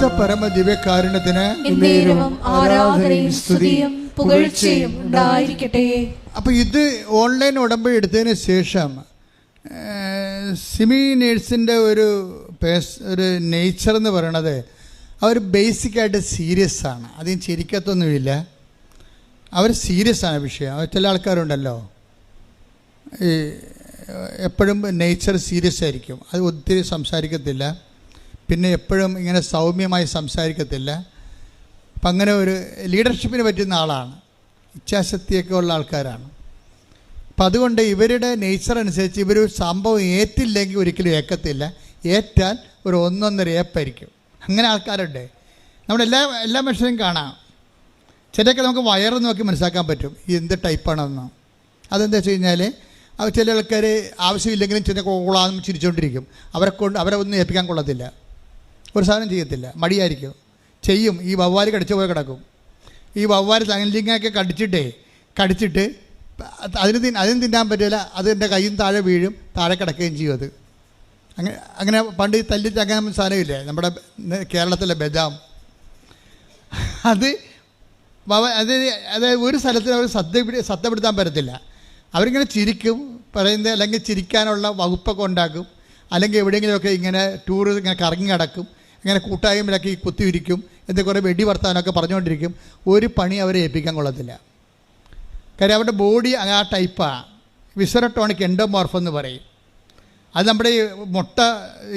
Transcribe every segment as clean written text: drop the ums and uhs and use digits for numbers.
പരിശുദ്ധ പരമ ദിവ്യകാരുണ്യത്തിന് ആരാധനയും സ്തുതിയും പുകഴ്ചയും ഉണ്ടായിരിക്കട്ടെ. അപ്പൊ ഇത് ഓൺലൈൻ ഉടമ്പടി എടുത്തതിന് ശേഷം സിമി നേഴ്സിൻ്റെ ഒരു നേച്ചർ എന്ന് പറയണത് അവർ ബേസിക്കായിട്ട് സീരിയസ് ആണ്. അതിന് ചിരിക്കത്തൊന്നുമില്ല. അവർ സീരിയസ് ആണ് വിഷയം. ചില ആൾക്കാരുണ്ടല്ലോ ഈ എപ്പോഴും നേച്ചർ സീരിയസ് ആയിരിക്കും, അത് ഒത്തിരി സംസാരിക്കത്തില്ല, പിന്നെ എപ്പോഴും ഇങ്ങനെ സൗമ്യമായി സംസാരിക്കത്തില്ല. അപ്പം അങ്ങനെ ഒരു ലീഡർഷിപ്പിന് പറ്റുന്ന ആളാണ്, ഇച്ഛാശക്തിയൊക്കെ ഉള്ള ആൾക്കാരാണ്. അപ്പം അതുകൊണ്ട് ഇവരുടെ നേച്ചർ അനുസരിച്ച് ഇവർ സംഭവം ഏറ്റില്ലെങ്കിൽ ഒരിക്കലും ഏക്കത്തില്ല, ഏറ്റാൽ ഒരു 1.5 ഏപ്പായിരിക്കും. അങ്ങനെ ആൾക്കാരുണ്ട്. എല്ലാ മനുഷ്യരും കാണാം. ചിലയൊക്കെ നമുക്ക് വയറ് നോക്കി മനസ്സിലാക്കാൻ പറ്റും എന്ത് ടൈപ്പാണെന്ന്. അതെന്താ വെച്ച് കഴിഞ്ഞാൽ ചില ആൾക്കാർ ആവശ്യമില്ലെങ്കിലും ചില കോളാന്നും ചിരിച്ചുകൊണ്ടിരിക്കും. അവരെ ഒന്നും ഏൽപ്പിക്കാൻ കൊള്ളത്തില്ല, ഒരു സാധനം ചെയ്യത്തില്ല, മടിയായിരിക്കും, ചെയ്യും. ഈ വവ്വാല് കടിച്ച പോലെ കിടക്കും. ഈ വവ്വാല് തങ്ങലിങ്ങൊക്കെ കടിച്ചിട്ട് അതിന് തിന്നാൻ പറ്റില്ല, അത് എൻ്റെ കയ്യിൽ താഴെ വീഴും, താഴെ കിടക്കുകയും ചെയ്യും. അത് അങ്ങനെ പണ്ട് തല്ലി തങ്ങാൻ സാധനമില്ലേ നമ്മുടെ കേരളത്തിലെ ബദാം, അത് ഒരു സ്ഥലത്ത് അവർ സത്യപ്പെടുത്താൻ പറ്റത്തില്ല. അവരിങ്ങനെ ചിരിക്കും പറയുന്നത്, അല്ലെങ്കിൽ ചിരിക്കാനുള്ള വകുപ്പൊക്കെ ഉണ്ടാക്കും, അല്ലെങ്കിൽ എവിടെയെങ്കിലുമൊക്കെ ഇങ്ങനെ ടൂർ ഇങ്ങനെ കറങ്ങി കിടക്കും, ഇങ്ങനെ കൂട്ടായ്മയിലൊക്കെ കുത്തിയിരിക്കും, എന്തൊക്കെ കുറേ വെടി വർത്താനമൊക്കെ പറഞ്ഞുകൊണ്ടിരിക്കും. ഒരു പണി അവരെ ഏൽപ്പിക്കാൻ കൊള്ളത്തില്ല. കാര്യം അവരുടെ ബോഡി ആ ടൈപ്പാണ്. വിസറട്ടോണിക് എൻഡോമോർഫ് എന്ന് പറയും. അത് നമ്മുടെ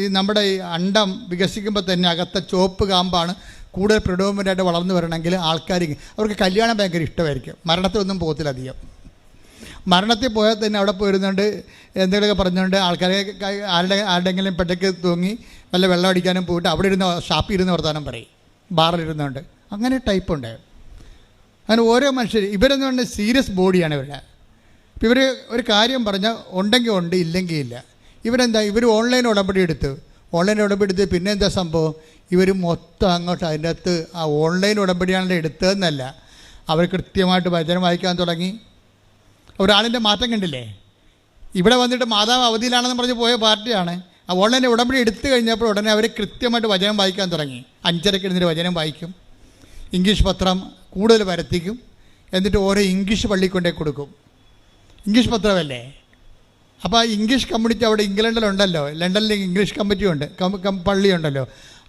ഈ നമ്മുടെ ഈ അണ്ടം വികസിക്കുമ്പോൾ തന്നെ അകത്തെ ചുവപ്പ് കാമ്പാണ് കൂടുതൽ പ്രിഡോമിനൻ്റായിട്ട് വളർന്നു വരണമെങ്കിൽ അവർക്ക് കല്യാണം ഭയങ്കര ഇഷ്ടമായിരിക്കും. മരണത്തിലൊന്നും പോകത്തില്ല അധികം. മരണത്തിൽ പോയാൽ തന്നെ അവിടെ പോയിരുന്നുകൊണ്ട് എന്തെങ്കിലുമൊക്കെ പറഞ്ഞുകൊണ്ട് ആൾക്കാരെ ആരുടെയെങ്കിലും പെട്ടയ്ക്ക് തൂങ്ങി വല്ല വെള്ളം അടിക്കാനും പോയിട്ട് അവിടെ ഇരുന്ന് ഷാപ്പിൽ ഇരുന്ന് വർത്താനം പറയും, ബാറിലിരുന്നുകൊണ്ട്. അങ്ങനെ ടൈപ്പുണ്ട്. അങ്ങനെ ഓരോ മനുഷ്യർ ഇവരെന്ന് പറഞ്ഞാൽ സീരിയസ് ബോഡിയാണ് ഇവരുടെ. ഇപ്പം ഇവർ ഒരു കാര്യം പറഞ്ഞാൽ ഉണ്ടെങ്കിൽ ഉണ്ട്, ഇല്ലെങ്കിൽ ഇല്ല. ഇവർ ഓൺലൈൻ ഉടമ്പടി എടുത്ത് പിന്നെ എന്താ സംഭവം, ഇവർ മൊത്തം അങ്ങോട്ട് അതിൻ്റെ അകത്ത് ആ ഓൺലൈൻ ഉടമ്പടിയാണല്ലോ എടുത്തതെന്നല്ല, അവർ കൃത്യമായിട്ട് വചനം വായിക്കാൻ തുടങ്ങി. ഒരാളിൻ്റെ മാറ്റം കണ്ടില്ലേ? ഇവിടെ വന്നിട്ട് മാതാവ് അവധിയിലാണെന്ന് പറഞ്ഞ് പോയ പാർട്ടിയാണ്. ആ ഓൺലൈൻ ഉടമ്പടി എടുത്തു കഴിഞ്ഞപ്പോൾ ഉടനെ അവർ കൃത്യമായിട്ട് വചനം വായിക്കാൻ തുടങ്ങി. 5:30 എഴുന്നേറ്റ് വചനം വായിക്കും, ഇംഗ്ലീഷ് പത്രം കൂടുതൽ വരുത്തിക്കും, എന്നിട്ട് ഓരോ ഇംഗ്ലീഷ് പള്ളി കൊണ്ടേ കൊടുക്കും. ഇംഗ്ലീഷ് പത്രമല്ലേ? അപ്പോൾ ആ ഇംഗ്ലീഷ് കമ്മ്യൂണിറ്റി അവിടെ ഇംഗ്ലണ്ടിലുണ്ടല്ലോ, ലണ്ടനിൽ ഇംഗ്ലീഷ് കമ്മിറ്റി ഉണ്ട്, പള്ളിയുണ്ടല്ലോ,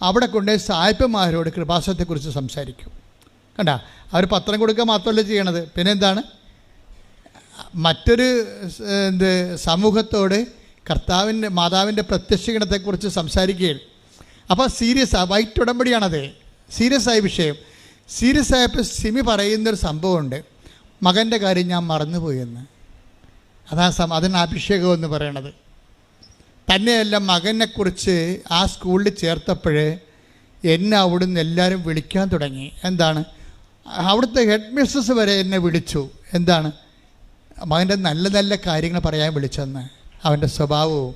അവിടെ കൊണ്ടുപോയി സായിപ്പന്മാരോട് കൃപാസനത്തെക്കുറിച്ച് സംസാരിക്കും. കണ്ട, അവർ പത്രം കൊടുക്കുക മാത്രമല്ല ചെയ്യണത്, പിന്നെ എന്താണ്, മറ്റൊരു സമൂഹത്തോട് കർത്താവിൻ്റെ മാതാവിൻ്റെ പ്രത്യക്ഷീകരണത്തെക്കുറിച്ച് സംസാരിക്കുകയും. അപ്പോൾ സീരിയസാണ്, വൈറ്റ് ഉടമ്പടിയാണത്, സീരിയസ് ആയ വിഷയം. സീരിയസ് ആയപ്പോൾ സിമി പറയുന്നൊരു സംഭവമുണ്ട്, മകൻ്റെ കാര്യം ഞാൻ മറന്നുപോയെന്ന്. അതിന് അഭിഷേകം എന്ന് പറയണത്. തന്നെയല്ല, മകനെക്കുറിച്ച് ആ സ്കൂളിൽ ചേർത്തപ്പോൾ എന്നെ അവിടുന്ന് എല്ലാവരും വിളിക്കാൻ തുടങ്ങി. എന്താണ്, അവിടുത്തെ ഹെഡ് മിസ്സസ് വരെ എന്നെ വിളിച്ചു. എന്താണ്, മകൻ്റെ നല്ല നല്ല കാര്യങ്ങൾ പറയാൻ വിളിച്ചെന്ന്, അവൻ്റെ സ്വഭാവവും.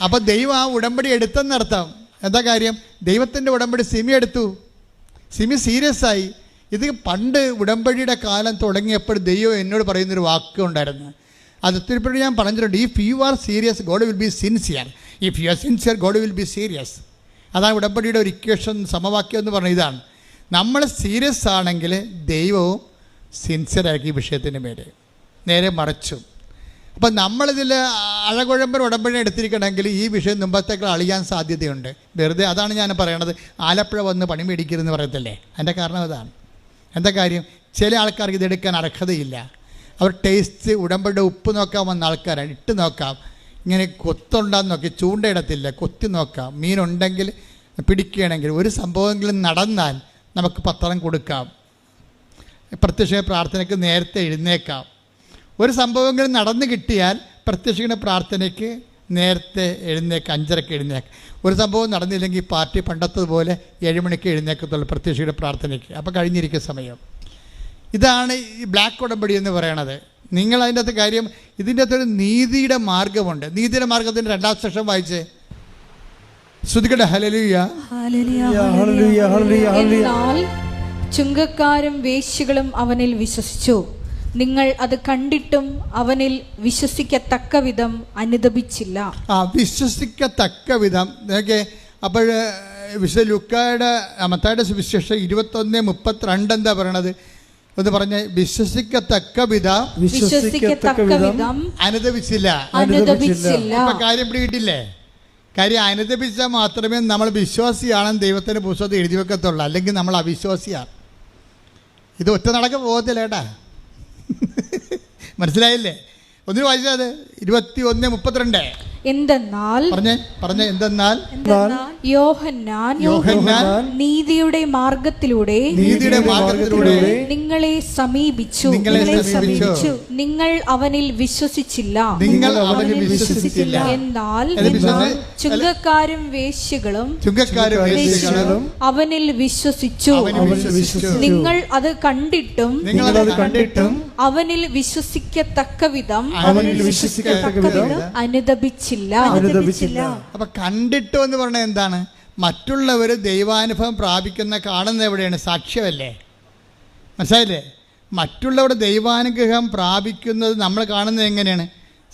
അപ്പോൾ ദൈവം ആ ഉടമ്പടി എടുത്തെന്നർത്ഥം. എന്താ കാര്യം, ദൈവത്തിൻ്റെ ഉടമ്പടി സിമി എടുത്തു. സിമി സീരിയസ് ആയി. ഇത് പണ്ട് ഉടമ്പടിയുടെ കാലം തുടങ്ങിയപ്പോൾ ദൈവം എന്നോട് പറയുന്നൊരു വാക്കുണ്ടായിരുന്നു. അത് ഒത്തിരിപ്പോഴും ഞാൻ പറഞ്ഞിട്ടുണ്ട്. If you are serious God will be sincere, if you are sincere God will be serious. അതാണ് ഉടമ്പടിയുടെ ഒരു ഇക്വേഷൻ, സമവാക്യം എന്ന് പറഞ്ഞ ഇതാണ്. നമ്മൾ സീരിയസ് ആണെങ്കിൽ ദൈവവും സിൻസിയറാക്കി ഈ വിഷയത്തിൻ്റെ മേലെ നേരെ മറിച്ചു. അപ്പം നമ്മളിതിൽ അഴകുഴമ്പൻ ഉടമ്പടി എടുത്തിരിക്കണമെങ്കിൽ ഈ വിഷയം മുമ്പത്തേക്കാൾ അളിയാൻ സാധ്യതയുണ്ട്. വെറുതെ അതാണ് ഞാൻ പറയണത്, ആലപ്പുഴ വന്ന് പണി മേടിക്കരുതെന്ന് പറയത്തില്ലേ, അതിൻ്റെ കാരണം അതാണ്. എന്താ കാര്യം, ചില ആൾക്കാർക്ക് ഇതെടുക്കാൻ അർഹതയില്ല. അവർ ടേസ്റ്റ് ഉടമ്പടിയുടെ ഉപ്പ് നോക്കാൻ വന്ന ആൾക്കാരാണ്. ഇട്ട് നോക്കാം, ഇങ്ങനെ കൊത്തുണ്ടാന്ന് നോക്കി, ചൂണ്ടയിടത്തില്ല, കൊത്തി നോക്കാം, മീനുണ്ടെങ്കിൽ പിടിക്കുകയാണെങ്കിൽ, ഒരു സംഭവമെങ്കിലും നടന്നാൽ നമുക്ക് പത്രം കൊടുക്കാം, പ്രത്യക്ഷ പ്രാർത്ഥനയ്ക്ക് നേരത്തെ എഴുന്നേക്കാം. ഒരു സംഭവമെങ്കിലും നടന്നു കിട്ടിയാൽ പ്രത്യക്ഷ പ്രാർത്ഥനയ്ക്ക് നേരത്തെ എഴുന്നേക്കാം, 5:30 എഴുന്നേക്കാം. ഒരു സംഭവം നടന്നില്ലെങ്കിൽ പാർട്ടി പണ്ടത്തതുപോലെ 7 മണിക്ക് എഴുന്നേക്കത്തുള്ളൂ പ്രത്യക്ഷയുടെ പ്രാർത്ഥനയ്ക്ക്. അപ്പോൾ കഴിഞ്ഞിരിക്കുന്ന സമയം. ഇതാണ് ഈ ബ്ലാക്ക് ഉടമ്പടി എന്ന് പറയണത്. നിങ്ങൾ അതിൻ്റെ അകത്ത് കാര്യം, ഇതിൻ്റെ അകത്തൊരു നീതിയുടെ മാർഗമുണ്ട്. നീതിയുടെ മാർഗത്തിൻ്റെ 2ാം സെക്ഷൻ വായിച്ചേ. ശ്രുതിക്കട്ടെ, ഹല്ലേലൂയ. ചുങ്കക്കാരും വേശ്യകളും അവനിൽ വിശ്വസിച്ചു, നിങ്ങൾ അത് കണ്ടിട്ടും അവനിൽ വിശ്വസിക്കത്തക്ക വിധം അനുദപിച്ചില്ല. വിശ്വസിക്കത്തക്ക വിധം. അപ്പോൾ വിശുദ്ധ ലൂക്കായുടെ മത്തായിയുടെ സുവിശേഷം 21:32 എന്താ പറയണത്? ഒന്ന് പറഞ്ഞ വിശ്വസിക്കത്തക്ക വിധം അനുദപിച്ചില്ല. ഇപ്പൊ കാര്യം പിടികിട്ടില്ലേ? കാര്യം അനുദപിച്ചാൽ മാത്രമേ നമ്മൾ വിശ്വാസിയാണെന്ന് ദൈവത്തിൻ്റെ പുസ്തകത്തിൽ എഴുതി വെക്കത്തുള്ളൂ, അല്ലെങ്കിൽ നമ്മൾ അവിശ്വാസിയാണ്. ഇത് ഒറ്റ നടക്ക പോകത്തില്ല കേട്ടാ. മനസ്സിലായില്ലേ? ഒന്നിനു വായിച്ചത് 21:32. എന്തെന്നാൽ എന്തെന്നാൽ യോഹന്നാൻ നീതിയുടെ മാർഗത്തിലൂടെ നിങ്ങളെ സമീപിച്ചു. നിങ്ങൾ അവനിൽ വിശ്വസിച്ചില്ല. എന്നാൽ ചുങ്കക്കാരും വേശ്യകളും അവനിൽ വിശ്വസിച്ചു. നിങ്ങൾ അത് കണ്ടിട്ടും അവനിൽ വിശ്വസിക്കത്തക്ക വിധം അനുദപിച്ചു. അപ്പൊ കണ്ടിട്ടോ എന്ന് പറഞ്ഞാൽ എന്താണ്? മറ്റുള്ളവർ ദൈവാനുഭവം പ്രാപിക്കുന്ന കാണുന്നത് എവിടെയാണ്? സാക്ഷ്യമല്ലേ? മനസ്സിലായില്ലേ? മറ്റുള്ളവരുടെ ദൈവാനുഗ്രഹം പ്രാപിക്കുന്നത് നമ്മൾ കാണുന്നത് എങ്ങനെയാണ്?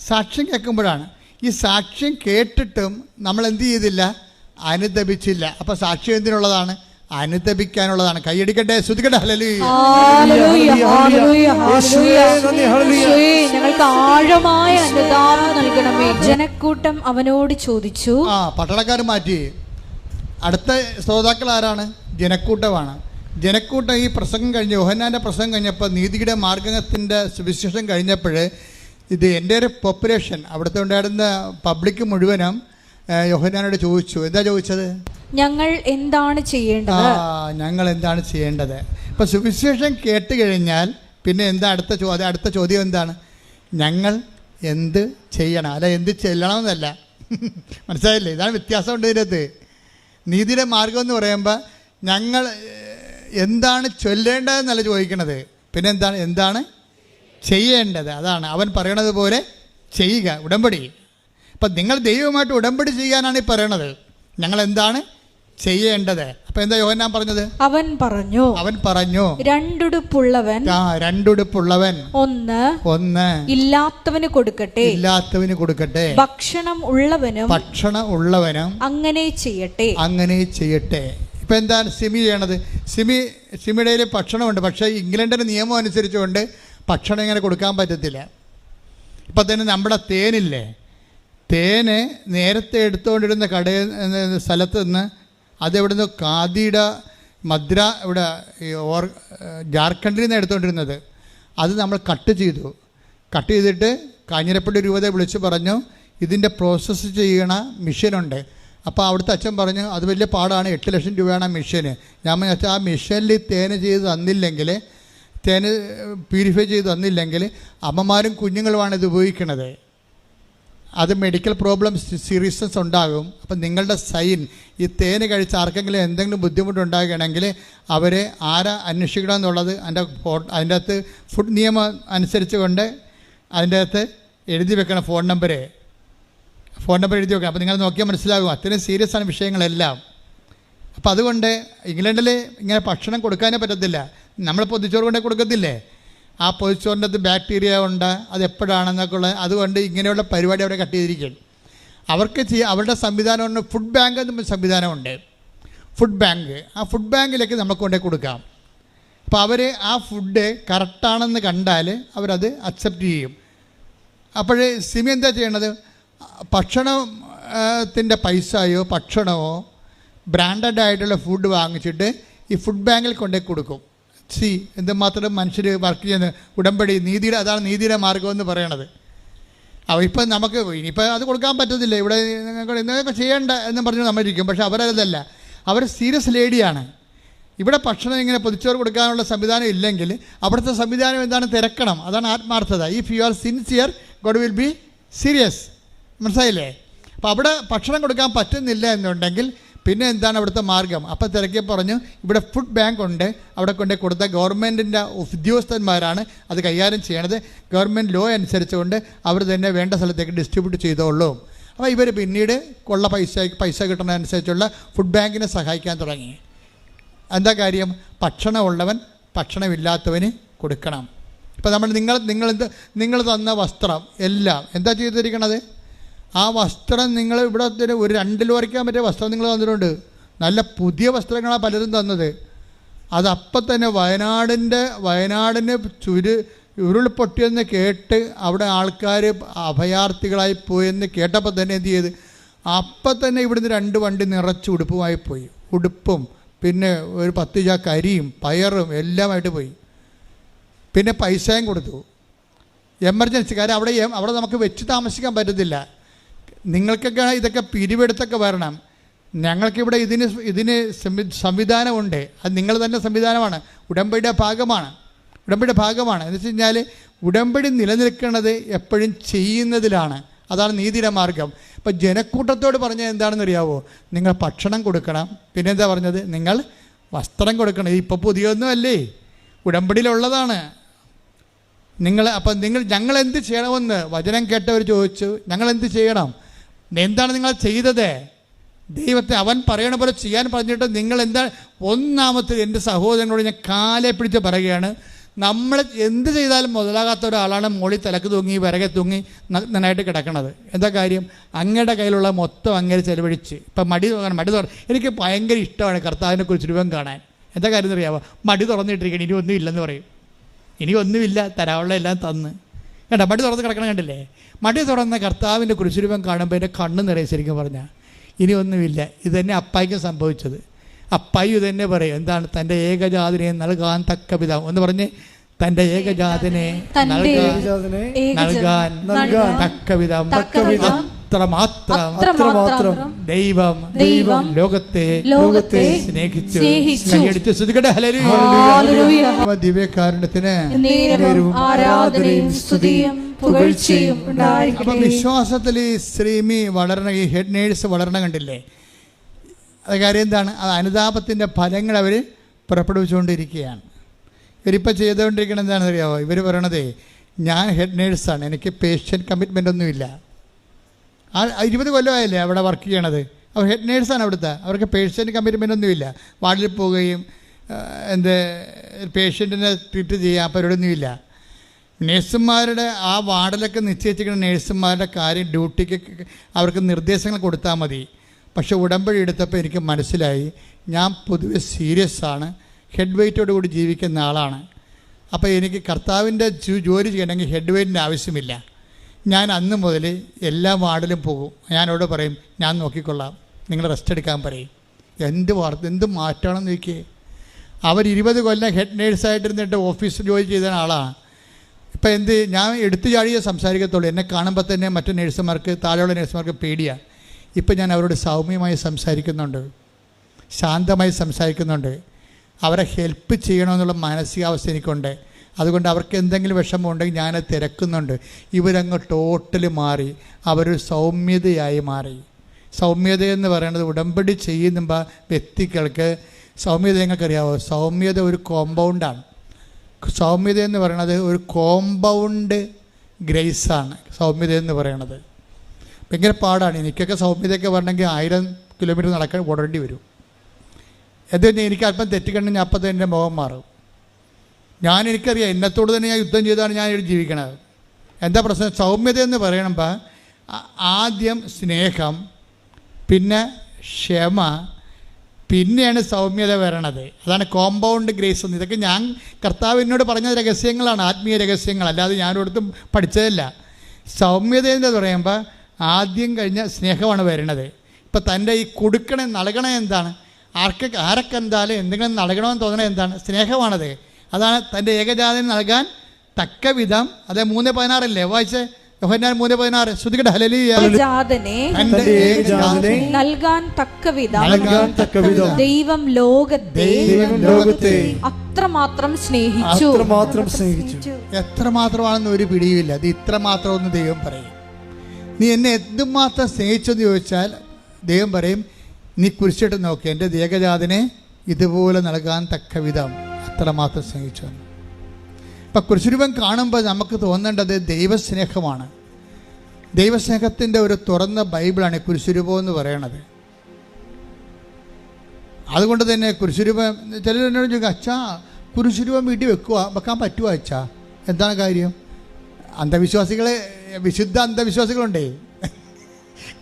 സാക്ഷ്യം കേൾക്കുമ്പോഴാണ്. ഈ സാക്ഷ്യം കേട്ടിട്ടും നമ്മൾ എന്ത് ചെയ്തില്ല? അനുദപിച്ചില്ല. അപ്പൊ സാക്ഷ്യം എന്തിനുള്ളതാണ്? അനുദപിക്കാനുള്ളതാണ്. കൈയടിക്കട്ടെ, ശ്രുതിക്കട്ടെ. ഞങ്ങൾക്ക് ആഴമായ അനുതാപം നൽകണമേ. ജനക്കൂട്ടം അവനോട് ചോദിച്ചു. പട്ടണക്കാർ മാറ്റി. അടുത്ത ശ്രോതാക്കൾ ആരാണ്? ജനക്കൂട്ടമാണ്. ജനക്കൂട്ടം ഈ പ്രസംഗം കഴിഞ്ഞ്, യോഹന്നാൻ്റെ പ്രസംഗം കഴിഞ്ഞപ്പോൾ, നീതിയുടെ മാർഗത്തിൻ്റെ സുവിശേഷം കഴിഞ്ഞപ്പോൾ, ഇത് എൻ്റെ ഒരു പോപ്പുലേഷൻ, അവിടുത്തെ ഉണ്ടായിരുന്ന പബ്ലിക് മുഴുവനും യോഹന്നാനോട് ചോദിച്ചു. എന്താ ചോദിച്ചത്? ഞങ്ങൾ എന്താണ് ചെയ്യേണ്ടത്? ഞങ്ങൾ എന്താണ് ചെയ്യേണ്ടത്? ഇപ്പം സുവിശേഷം കേട്ട് കഴിഞ്ഞാൽ പിന്നെ എന്താ അടുത്ത ചോദ്യം? അടുത്ത ചോദ്യം എന്താണ്? ഞങ്ങൾ എന്ത് ചെയ്യണം? അല്ല, എന്ത് ചെല്ലണമെന്നല്ല. മനസ്സിലായില്ലേ? ഇതാണ് വ്യത്യാസമുണ്ട് ഇതിനകത്ത്. നീതിയുടെ മാർഗം എന്ന് പറയുമ്പോൾ ഞങ്ങൾ എന്താണ് ചൊല്ലേണ്ടതെന്നല്ല ചോദിക്കണത്, പിന്നെ എന്താണ് ചെയ്യേണ്ടത്. അതാണ് അവൻ പറയണത് പോലെ ചെയ്യുക. ഉടമ്പടി. അപ്പം നിങ്ങൾ ദൈവമായിട്ട് ഉടമ്പടി ചെയ്യാനാണ് ഈ പറയണത്. ഞങ്ങൾ എന്താണ് ചെയ്യേണ്ടത്? അപ്പൊ എന്താ യോഹന്നാൻ പറഞ്ഞത്? അവൻ പറഞ്ഞു രണ്ടുടുപ്പുള്ളവൻ ഒന്ന് ഇല്ലാത്തവന് കൊടുക്കട്ടെ, ഭക്ഷണം ഉള്ളവനും അങ്ങനെ ചെയ്യട്ടെ. ഇപ്പൊ എന്താണ് സിമി ചെയ്യണത്? സിമിയുടെ ഭക്ഷണമുണ്ട്, പക്ഷേ ഇംഗ്ലണ്ടിന്റെ നിയമം അനുസരിച്ചുകൊണ്ട് ഭക്ഷണം ഇങ്ങനെ കൊടുക്കാൻ പറ്റത്തില്ല. ഇപ്പം തന്നെ നമ്മുടെ തേനില്ലേ, തേന് നേരത്തെ എടുത്തുകൊണ്ടിരുന്ന സ്ഥലത്ത് നിന്ന് അതെവിടുന്ന് ഖാദിയുടെ ഇവിടെ ജാർഖണ്ഡിൽ നിന്ന് എടുത്തുകൊണ്ടിരുന്നത്, അത് നമ്മൾ കട്ട് ചെയ്തിട്ട് കാഞ്ഞിരപ്പള്ളി രൂപതയെ വിളിച്ച് പറഞ്ഞു ഇതിൻ്റെ പ്രോസസ്സ് ചെയ്യണ മെഷീനുണ്ട്. അപ്പോൾ അവിടുത്തെ അച്ഛൻ പറഞ്ഞു അത് വലിയ പാടാണ്, 8 ലക്ഷം രൂപയാണ് ആ മെഷീന്. ഞാൻ പറഞ്ഞു ആ മെഷീനിൽ തേന് ചെയ്ത് തന്നില്ലെങ്കിൽ, തേന് പ്യൂരിഫൈ ചെയ്ത് തന്നില്ലെങ്കിൽ അമ്മമാരും കുഞ്ഞുങ്ങളുമാണ് ഇത് ഉപയോഗിക്കുന്നത്. അത് മെഡിക്കൽ പ്രോബ്ലംസ് സീരിയസ്നെസ് ഉണ്ടാകും. അപ്പം നിങ്ങളുടെ സൈൻ ഈ തേന് കഴിച്ച് ആർക്കെങ്കിലും എന്തെങ്കിലും ബുദ്ധിമുട്ടുണ്ടാകുകയാണെങ്കിൽ അവരെ ആരാ അന്വേഷിക്കണം എന്നുള്ളത് അതിൻ്റെ അകത്ത് ഫുഡ് നിയമം അനുസരിച്ച് കൊണ്ട് അതിൻ്റെ അകത്ത് എഴുതി വെക്കണം. ഫോൺ നമ്പർ എഴുതി വെക്കണം. അപ്പോൾ നിങ്ങൾ നോക്കിയാൽ മനസ്സിലാകും അത്രയും സീരിയസ് ആണ് വിഷയങ്ങളെല്ലാം. അപ്പോൾ അതുകൊണ്ട് ഇംഗ്ലണ്ടിൽ ഇങ്ങനെ ഭക്ഷണം കൊടുക്കാനേ പറ്റത്തില്ല. നമ്മൾ പൊതിച്ചോറ് കൊണ്ടേ കൊടുക്കത്തില്ലേ, ആ പൊതിച്ചോറിൻ്റെ അകത്ത് ബാക്ടീരിയ ഉണ്ട്, അത് എപ്പോഴാണെന്നൊക്കെ ഉള്ളത്. അതുകൊണ്ട് ഇങ്ങനെയുള്ള പരിപാടി അവരെ കട്ട് ചെയ്തിരിക്കും. അവർക്ക് അവരുടെ സംവിധാനമുണ്ട്. ഫുഡ് ബാങ്ക് എന്ന സംവിധാനമുണ്ട്. ആ ഫുഡ് ബാങ്കിലേക്ക് നമുക്ക് കൊണ്ടേ കൊടുക്കാം. അപ്പോൾ അവർ ആ ഫുഡ് കറക്റ്റാണെന്ന് കണ്ടാൽ അവരത് അക്സെപ്റ്റ് ചെയ്യും. അപ്പോഴേ സിമി എന്താ ചെയ്യണത്? ഭക്ഷണത്തിൻ്റെ പൈസയോ ഭക്ഷണമോ ബ്രാൻഡഡ് ആയിട്ടുള്ള ഫുഡ് വാങ്ങിച്ചിട്ട് ഈ ഫുഡ് ബാങ്കിൽ കൊണ്ടേ കൊടുക്കും. എന്തുമാത്രം മനുഷ്യർ വർക്ക് ചെയ്യുന്ന ഉടമ്പടി അതാണ് നീതിയുടെ മാർഗം എന്ന് പറയണത്. അപ്പോൾ ഇപ്പം നമുക്ക് ഇനിയിപ്പോൾ അത് കൊടുക്കാൻ പറ്റത്തില്ല, ഇവിടെ നിങ്ങൾക്ക് ചെയ്യേണ്ട എന്ന് പറഞ്ഞ് നമ്മളിരിക്കും. പക്ഷേ അവരതല്ല, അവർ സീരിയസ് ലേഡിയാണ്. ഇവിടെ ഭക്ഷണം ഇങ്ങനെ പൊതിച്ചോറ് കൊടുക്കാനുള്ള സംവിധാനം ഇല്ലെങ്കിൽ അവിടുത്തെ സംവിധാനം എന്താണ്? തിരക്കണം. അതാണ് ആത്മാർത്ഥത. If you are sincere God will be serious. മനസ്സിലായില്ലേ? അപ്പോൾ അവിടെ ഭക്ഷണം കൊടുക്കാൻ പറ്റുന്നില്ല എന്നുണ്ടെങ്കിൽ പിന്നെ എന്താണ് അവിടുത്തെ മാർഗം? അപ്പം തിരക്കി പറഞ്ഞു ഇവിടെ ഫുഡ് ബാങ്ക് ഉണ്ട്, അവിടെ കൊണ്ടേ കൊടുത്ത ഗവൺമെൻറ്റിൻ്റെ ഉദ്യോഗസ്ഥന്മാരാണ് അത് കൈകാര്യം ചെയ്യണത്. ഗവൺമെൻറ് ലോ അനുസരിച്ചുകൊണ്ട് അവർ തന്നെ വേണ്ട സ്ഥലത്തേക്ക് ഡിസ്ട്രിബ്യൂട്ട് ചെയ്തോളൂ. അപ്പോൾ ഇവർ പിന്നീട് കൊള്ള പൈസ കിട്ടുന്നതനുസരിച്ചുള്ള ഫുഡ് ബാങ്കിനെ സഹായിക്കാൻ തുടങ്ങി. എന്താ കാര്യം? ഭക്ഷണമുള്ളവൻ ഭക്ഷണമില്ലാത്തവന് കൊടുക്കണം. ഇപ്പോൾ നിങ്ങൾ തന്ന വസ്ത്രം എല്ലാം എന്താ ചെയ്തിരിക്കണത്? ആ വസ്ത്രം നിങ്ങൾ ഇവിടെ ഒരു 2 കിലോ വരയ്ക്കാൻ പറ്റിയ വസ്ത്രം നിങ്ങൾ തന്നിട്ടുണ്ട്. നല്ല പുതിയ വസ്ത്രങ്ങളാണ് പലരും തന്നത്. അതപ്പം തന്നെ വയനാടിന് ഉരുൾപൊട്ടിയെന്ന് കേട്ട് അവിടെ ആൾക്കാർ അഭയാർത്ഥികളായി പോയെന്ന് കേട്ടപ്പോൾ തന്നെ എന്ത് ചെയ്ത്, അപ്പം തന്നെ ഇവിടുന്ന് 2 വണ്ടി നിറച്ച് ഉടുപ്പുമായി പോയി. ഉടുപ്പും പിന്നെ ഒരു 10 ചാക്ക് അരിയും പയറും എല്ലാമായിട്ട് പോയി. പിന്നെ പൈസയും കൊടുത്തു. എമർജൻസി, കാരണം അവിടെ നമുക്ക് വെച്ച് താമസിക്കാൻ പറ്റത്തില്ല. നിങ്ങൾക്കൊക്കെ ഇതൊക്കെ പിരിവെടുത്തൊക്കെ വരണം. ഞങ്ങൾക്കിവിടെ ഇതിന് സംവിധാനമുണ്ട്. അത് നിങ്ങൾ തന്നെ സംവിധാനമാണ്, ഉടമ്പടിയുടെ ഭാഗമാണ്. എന്ന് വെച്ച് കഴിഞ്ഞാൽ ഉടമ്പടി നിലനിൽക്കുന്നത് എപ്പോഴും ചെയ്യുന്നതിലാണ്. അതാണ് നീതിയുടെ മാർഗം. ഇപ്പം ജനക്കൂട്ടത്തോട് പറഞ്ഞത് എന്താണെന്ന് അറിയാവോ? നിങ്ങൾ ഭക്ഷണം കൊടുക്കണം. പിന്നെന്താ പറഞ്ഞത്? നിങ്ങൾ വസ്ത്രം കൊടുക്കണം. ഇപ്പോൾ പുതിയൊന്നുമല്ലേ, ഉടമ്പടിയിലുള്ളതാണ്. ഞങ്ങൾ എന്ത് ചെയ്യണമെന്ന് വചനം കേട്ടവർ ചോദിച്ചു. ഞങ്ങൾ എന്ത് ചെയ്യണം? എന്താണ് നിങ്ങൾ ചെയ്തത്? ദൈവത്തെ അവൻ പറയണ പോലെ ചെയ്യാൻ പറഞ്ഞിട്ട് നിങ്ങൾ എന്താ? ഒന്നാമത്തെ എൻ്റെ സഹോദരങ്ങളോട് ഞാൻ കാലെ പിടിച്ച് പറയുകയാണ്, നമ്മൾ എന്ത് ചെയ്താലും മുതലാകാത്ത ഒരാളാണ് മോളിൽ തലക്ക് തൂങ്ങി വിറകെ തൂങ്ങി നന്നായിട്ട് കിടക്കണത്. എന്താ കാര്യം? അങ്ങയുടെ കയ്യിലുള്ള മൊത്തം അങ്ങനെ ചെലവഴിച്ച്. ഇപ്പം മടി എനിക്ക് ഭയങ്കര ഇഷ്ടമാണ് കർത്താവിനെ കുറിച്ച് രൂപം കാണാൻ. എന്താ കാര്യം അറിയാമോ? മടി തുറന്നിട്ടിരിക്കണം, ഇനി ഒന്നും ഇല്ലെന്ന് പറയും. ഇനി ഒന്നുമില്ല, തരാനുള്ള എല്ലാം തന്ന്. കേട്ടോ, മടി തുറന്ന് കിടക്കണം കണ്ടില്ലേ? മടി തുറന്ന കർത്താവിൻ്റെ കുരിശുരൂപം കാണുമ്പോൾ എൻ്റെ കണ്ണ് നിറയെ. ശരിക്കും പറഞ്ഞാൽ ഇനി ഒന്നുമില്ല. ഇത് തന്നെ അപ്പായിക്ക് സംഭവിച്ചത്. അപ്പായി ഇത് തന്നെ പറയും, എന്താണ്? തൻ്റെ ഏകജാതനെ നൽകാൻ തക്ക വിധം എന്ന് പറഞ്ഞ്, തൻ്റെ ഏകജാതനെ നൽകാൻ തക്ക വിധം അത്രമാത്രം ദൈവം ലോകത്തെ സ്നേഹിച്ചു. ദിവ്യകാരുണ്യത്തിന് അപ്പം വിശ്വാസത്തിൽ ഈ ശ്രീമി വളരണം, ഈ ഹെഡ് നേഴ്സ് വളരണം കണ്ടില്ലേ? അത് കാര്യം എന്താണ്? അത് അനുതാപത്തിൻ്റെ ഫലങ്ങൾ അവർ പുറപ്പെടുവിച്ചുകൊണ്ടിരിക്കുകയാണ്. ഇവരിപ്പോൾ ചെയ്തുകൊണ്ടിരിക്കുന്നത് എന്താണെന്ന് അറിയാമോ? ഇവർ പറയണതേ, ഞാൻ ഹെഡ് നേഴ്സാണ്, എനിക്ക് പേഷ്യൻ്റ് കമ്മിറ്റ്മെൻ്റ് ഒന്നുമില്ല. 20 കൊല്ലമായില്ലേ അവിടെ വർക്ക് ചെയ്യണത്. അവർ ഹെഡ് നേഴ്സാണ് അവിടുത്തെ. അവർക്ക് പേഷ്യൻ്റ് കമ്മിറ്റ്മെൻ്റ് ഒന്നുമില്ല. വാർഡിൽ പോവുകയും പേഷ്യൻറ്റിനെ ട്രീറ്റ് ചെയ്യാൻ പരിപാടിയൊന്നുമില്ല. നേഴ്സുമാരുടെ ആ വാർഡിലൊക്കെ നിശ്ചയിച്ചിരിക്കുന്ന നേഴ്സുമാരുടെ കാര്യം ഡ്യൂട്ടിക്ക് അവർക്ക് നിർദ്ദേശങ്ങൾ കൊടുത്താൽ മതി. പക്ഷെ ഉടമ്പടി എടുത്തപ്പോൾ എനിക്ക് മനസ്സിലായി, ഞാൻ പൊതുവെ സീരിയസ് ആണ്, ഹെഡ് വെയ്റ്റോട് കൂടി ജീവിക്കുന്ന ആളാണ്. അപ്പോൾ എനിക്ക് കർത്താവിൻ്റെ ജോലി ചെയ്യണമെങ്കിൽ ഹെഡ് വെയ്റ്റിൻ്റെ ആവശ്യമില്ല. ഞാൻ അന്ന് മുതൽ എല്ലാ വാർഡിലും പോകും. ഞാനോട് പറയും, ഞാൻ നോക്കിക്കൊള്ളാം, നിങ്ങൾ റെസ്റ്റ് എടുക്കാൻ പറയും. എന്ത് മാറ്റമാണെന്ന് ചോദിക്കേ. അവർ 20 കൊല്ലം ഹെഡ് നേഴ്സായിട്ടിരുന്നിട്ട് ഓഫീസിൽ ജോലി ചെയ്ത ആളാണ്. ഇപ്പം ഞാൻ എടുത്തു ചാടിയേ സംസാരിക്കത്തുള്ളൂ. എന്നെ കാണുമ്പോൾ തന്നെ മറ്റു നേഴ്സുമാർക്ക്, താഴെയുള്ള നേഴ്സുമാർക്ക് പേടിയാണ്. ഇപ്പം ഞാൻ അവരോട് സൗമ്യമായി സംസാരിക്കുന്നുണ്ട്, ശാന്തമായി സംസാരിക്കുന്നുണ്ട്. അവരെ ഹെൽപ്പ് ചെയ്യണമെന്നുള്ള മാനസികാവസ്ഥ എനിക്കുണ്ട്. അതുകൊണ്ട് അവർക്ക് എന്തെങ്കിലും വിഷമമുണ്ടെങ്കിൽ ഞാനത് തിരക്കുന്നുണ്ട്. ഇവരങ്ങ് ടോട്ടലി മാറി, അവരൊരു സൗമ്യതയായി മാറി. സൗമ്യതയെന്ന് പറയുന്നത് ഉടമ്പടി ചെയ്യുമ്പോൾ വ്യക്തികൾക്ക് സൗമ്യത നിങ്ങൾക്കറിയാമോ? സൗമ്യത ഒരു കോമ്പൗണ്ടാണ്. സൗമ്യത എന്ന് പറയുന്നത് ഒരു കോമ്പൗണ്ട് ഗ്രേസാണ്. സൗമ്യത എന്ന് പറയണത് ഭയങ്കര പാടാണ്. എനിക്കൊക്കെ സൗമ്യതയൊക്കെ വരണമെങ്കിൽ 1000 കിലോമീറ്റർ നടക്കാൻ ഓടേണ്ടി വരും. എന്ത് കഴിഞ്ഞാൽ എനിക്ക് അല്പം തെറ്റിക്കണ്ടെങ്കിൽ ഞാൻ അപ്പം തന്നെ എൻ്റെ മുഖം മാറും. എനിക്കറിയാം, എന്നത്തോട് തന്നെ ഞാൻ യുദ്ധം ചെയ്താണ് ഞാൻ ഇവിടെ ജീവിക്കണത്. എന്താ പ്രശ്നം? സൗമ്യത എന്ന് പറയണമ്പോൾ ആദ്യം സ്നേഹം, പിന്നെ ക്ഷമ, പിന്നെയാണ് സൗമ്യത വരണത്. അതാണ് കോമ്പൗണ്ട് ഗ്രേസ് എന്ന്. ഇതൊക്കെ ഞാൻ കർത്താവ് എന്നോട് പറഞ്ഞ രഹസ്യങ്ങളാണ്, ആത്മീയ രഹസ്യങ്ങൾ, അല്ലാതെ ഞാനൊരിടത്തും പഠിച്ചതല്ല. സൗമ്യത എന്ന് പറയുമ്പോൾ ആദ്യം കഴിഞ്ഞ സ്നേഹമാണ് വരണത്. ഇപ്പം തൻ്റെ ഈ കൊടുക്കണേ നൽകണേ എന്താണ്? ആരൊക്കെ എന്തായാലും എന്തെങ്കിലും നൽകണമെന്ന് തോന്നണേ എന്താണ്? സ്നേഹമാണത്. അതാണ് തൻ്റെ ഏകജാതനെ നൽകാൻ തക്ക വിധം. അത് 3:16 വായിച്ചേ, യോഹന്നാൻ 3:16. ശ്രുതികട്ടെ, ഹല്ലേലൂയ. നൽകാൻ തക്കവിധം ദൈവം ലോകത്തെ അത്രമാത്രം സ്നേഹിച്ചു. എത്രമാത്രമാണെന്ന് ഒരു പിടിയുമില്ല. അത് ഇത്രമാത്രം ഒന്ന് ദൈവം പറയും. നീ എന്നെ എന്തുമാത്രം സ്നേഹിച്ചെന്ന് ചോദിച്ചാൽ ദൈവം പറയും, നീ കുരിശിട്ട് നോക്കി, എൻ്റെ ഏകജാതനെ ഇതുപോലെ നൽകാൻ തക്ക വിധം അത്രമാത്രം സ്നേഹിച്ചു. ഇപ്പം കുരിശുരൂപം കാണുമ്പോൾ നമുക്ക് തോന്നേണ്ടത് ദൈവസ്നേഹമാണ്. ദൈവസ്നേഹത്തിൻ്റെ ഒരു തുറന്ന ബൈബിളാണ് കുരിശുരൂപം എന്ന് പറയണത്. അതുകൊണ്ട് തന്നെ കുരിശുരൂപം, ചിലർ എന്നോട് ചോദിക്കും, അച്ഛാ കുരിശുരൂപം വീട്ടിൽ വെക്കാൻ പറ്റുമോ അച്ഛാ? എന്താണ് കാര്യം? വിശുദ്ധ അന്ധവിശ്വാസികളുണ്ടേ.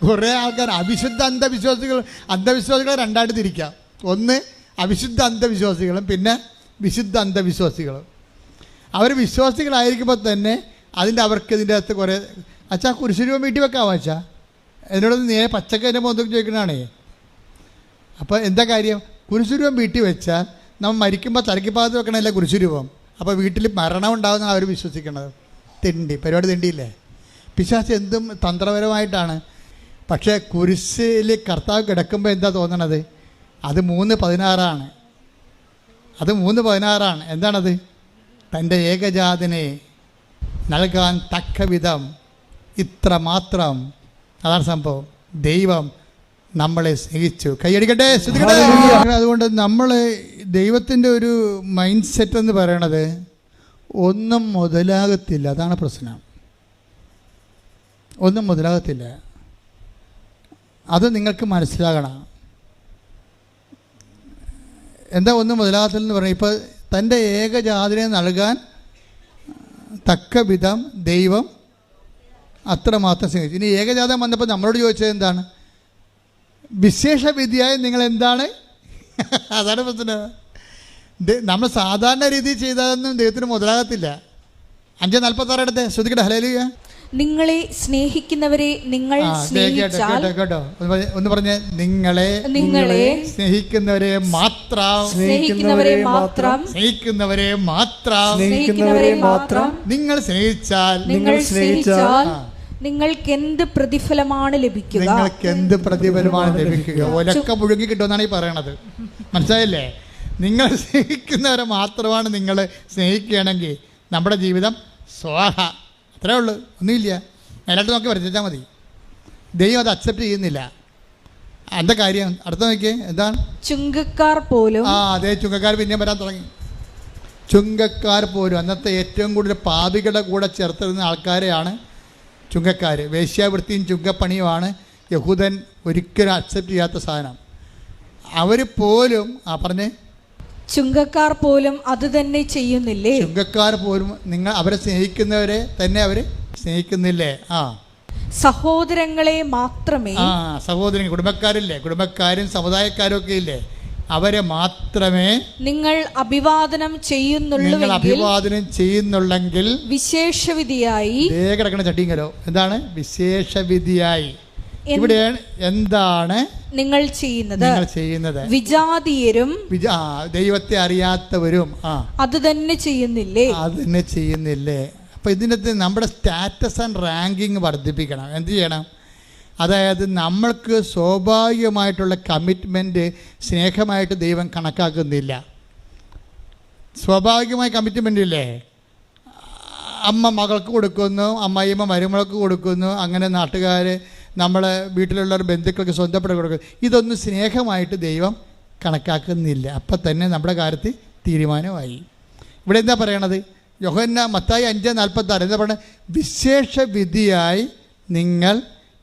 കുറേ ആൾക്കാർ അവിശുദ്ധ അന്ധവിശ്വാസികളെ രണ്ടായിട്ട് തിരിക്കാം. ഒന്ന് അവിശുദ്ധ അന്ധവിശ്വാസികളും പിന്നെ വിശുദ്ധ അന്ധവിശ്വാസികളും. അവർ വിശ്വാസികളായിരിക്കുമ്പോൾ തന്നെ അവർക്ക് ഇതിൻ്റെ അകത്ത് കുറേ അച്ഛാ കുരിശുരൂപം വീട്ടിൽ വെക്കാമോ അച്ഛാ, എന്നോടൊന്ന് നേരെ പച്ചക്ക എൻ്റെ മുഖത്തൊക്കെ ചോദിക്കണതാണേ. അപ്പോൾ എന്താ കാര്യം? കുരിശുരൂപം വീട്ടിൽ വെച്ചാൽ നമ്മൾ മരിക്കുമ്പോൾ തലയ്ക്ക് ഭാഗത്ത് വെക്കണമല്ല കുരിശുരൂപം. അപ്പോൾ വീട്ടിൽ മരണം ഉണ്ടാകുന്ന അവർ വിശ്വസിക്കണത്. പരിപാടി തിണ്ടിയില്ലേ? പിശാച് എന്തും തന്ത്രപരമായിട്ടാണ്. പക്ഷേ കുരിശിൽ കർത്താവ് കിടക്കുമ്പോൾ എന്താ തോന്നണത്? അത് 3:16. അത് 3:16. എന്താണത്? തൻ്റെ ഏകജാതനെ നൽകാൻ തക്ക വിധം ഇത്ര മാത്രം. അതാണ് സംഭവം. ദൈവം നമ്മളെ സ്നേഹിച്ചു. കൈയടിക്കട്ടെ, ശ്രദ്ധിക്കട്ടെ. അതുകൊണ്ട് നമ്മൾ ദൈവത്തിൻ്റെ ഒരു മൈൻഡ് സെറ്റ് എന്ന് പറയണത് ഒന്നും മുതലാകത്തില്ല. അതാണ് പ്രശ്നം. ഒന്നും മുതലാകത്തില്ല. അത് നിങ്ങൾക്ക് മനസ്സിലാകണം. എന്താ ഒന്നും മുതലാകത്തില്ലെന്ന് പറഞ്ഞാൽ, ഇപ്പോൾ തൻ്റെ ഏകജാതനെ നൽകാൻ തക്ക വിധം ദൈവം അത്രമാത്രം സ്നേഹിച്ചു. ഇനി ഏകജാതം വന്നപ്പോൾ നമ്മളോട് ചോദിച്ചത് എന്താണ്? വിശേഷവിധിയായി നിങ്ങൾ എന്താണ്? അതാണ് പ്രശ്നം. നമ്മൾ സാധാരണ രീതിയിൽ ചെയ്തതൊന്നും ദൈവത്തിന് മുതലാകത്തില്ല. 5:46 എടുത്തേ, ശ്രദ്ധിക്കട്ടെ. ഹല്ലേലൂയ. നിങ്ങളെ സ്നേഹിക്കുന്നവരെ നിങ്ങൾ സ്നേഹിച്ചാൽ, കേട്ടോ ഒന്ന് പറഞ്ഞേ, നിങ്ങളെ സ്നേഹിക്കുന്നവരെ മാത്രം നിങ്ങൾ സ്നേഹിച്ചാൽ നിങ്ങൾക്ക് എന്ത് പ്രതിഫലമാണ് ലഭിക്കുക? ഒലക്ക മുഴുകി കിട്ടുമെന്നാണ് ഈ പറയണത്. മനസ്സിലായില്ലേ? നിങ്ങൾ സ്നേഹിക്കുന്നവരെ മാത്രമാണ് നിങ്ങൾ സ്നേഹിക്കുകയാണെങ്കിൽ നമ്മുടെ ജീവിതം സ്വാഹ. അത്രേ ഉള്ളൂ, ഒന്നുമില്ല. അതിനായിട്ട് നോക്കി വരച്ചാൽ മതി. ദൈവം അത് അക്സെപ്റ്റ് ചെയ്യുന്നില്ല. എന്താ കാര്യം? അടുത്ത നോക്കിയേ, എന്താണ്? ചുങ്കക്കാർ പോലും. അതെ, ചുങ്കക്കാർ പിന്നെയും വരാൻ തുടങ്ങി. ചുങ്കക്കാർ പോലും അന്നത്തെ ഏറ്റവും കൂടുതൽ പാപികളുടെ കൂടെ ചേർത്തിരുന്ന ആൾക്കാരെയാണ് ചുങ്കക്കാർ. വേശ്യാവൃത്തിയും ചുങ്കപ്പണിയുമാണ് യഹൂദൻ ഒരിക്കലും അക്സെപ്റ്റ് ചെയ്യാത്ത സാധനം. അവർ പോലും പറഞ്ഞേ, ചുങ്കക്കാർ പോലും അത് തന്നെ ചെയ്യുന്നില്ലേ? ചുങ്കക്കാർ പോലും നിങ്ങൾ അവരെ സ്നേഹിക്കുന്നവരെ തന്നെ അവർ സ്നേഹിക്കുന്നില്ലേ? സഹോദരങ്ങളെ മാത്രമേ, സഹോദരങ്ങൾ, കുടുംബക്കാരില്ലേ, കുടുംബക്കാരും സമുദായക്കാരും ഒക്കെ ഇല്ലേ, അവരെ മാത്രമേ നിങ്ങൾ അഭിവാദനം ചെയ്യുന്നുള്ളെങ്കിൽ വിശേഷവിധിയായി കിടക്കണ ചട്ടിങ്കലോ. എന്താണ് വിശേഷവിധിയായി? ഇവിടെയാണ് എന്താണ് നിങ്ങൾ ചെയ്യുന്നത്? വിജാതീയരും ദൈവത്തെ അറിയാത്തവരും അത് തന്നെ ചെയ്യുന്നില്ലേ? അപ്പോൾ ഇതിനകത്ത് നമ്മുടെ സ്റ്റാറ്റസ് ആൻഡ് റാങ്കിങ് വർദ്ധിപ്പിക്കണം. എന്ത് ചെയ്യണം? അതായത് നമ്മൾക്ക് സ്വാഭാവികമായിട്ടുള്ള കമ്മിറ്റ്മെൻറ്റ് സ്നേഹമായിട്ട് ദൈവം കണക്കാക്കുന്നില്ല. സ്വാഭാവികമായ കമ്മിറ്റ്മെൻ്റ് ഇല്ലേ? അമ്മ മകൾക്ക് കൊടുക്കുന്നു, അമ്മായിയമ്മ മരുമകൾക്ക് കൊടുക്കുന്നു, അങ്ങനെ നാട്ടുകാർ നമ്മളെ വീട്ടിലുള്ളവർ ബന്ധുക്കൾക്ക് സ്വന്തപ്പെട്ട് കൊടുക്കുന്നു. ഇതൊന്നും സ്നേഹമായിട്ട് ദൈവം കണക്കാക്കുന്നില്ല. അപ്പം തന്നെ നമ്മുടെ കാര്യത്തിൽ തീരുമാനമായി. ഇവിടെ എന്താ പറയണത്? മത്തായി 5:46 എന്താ പറയുന്നത്? വിശേഷ വിധിയായി നിങ്ങൾ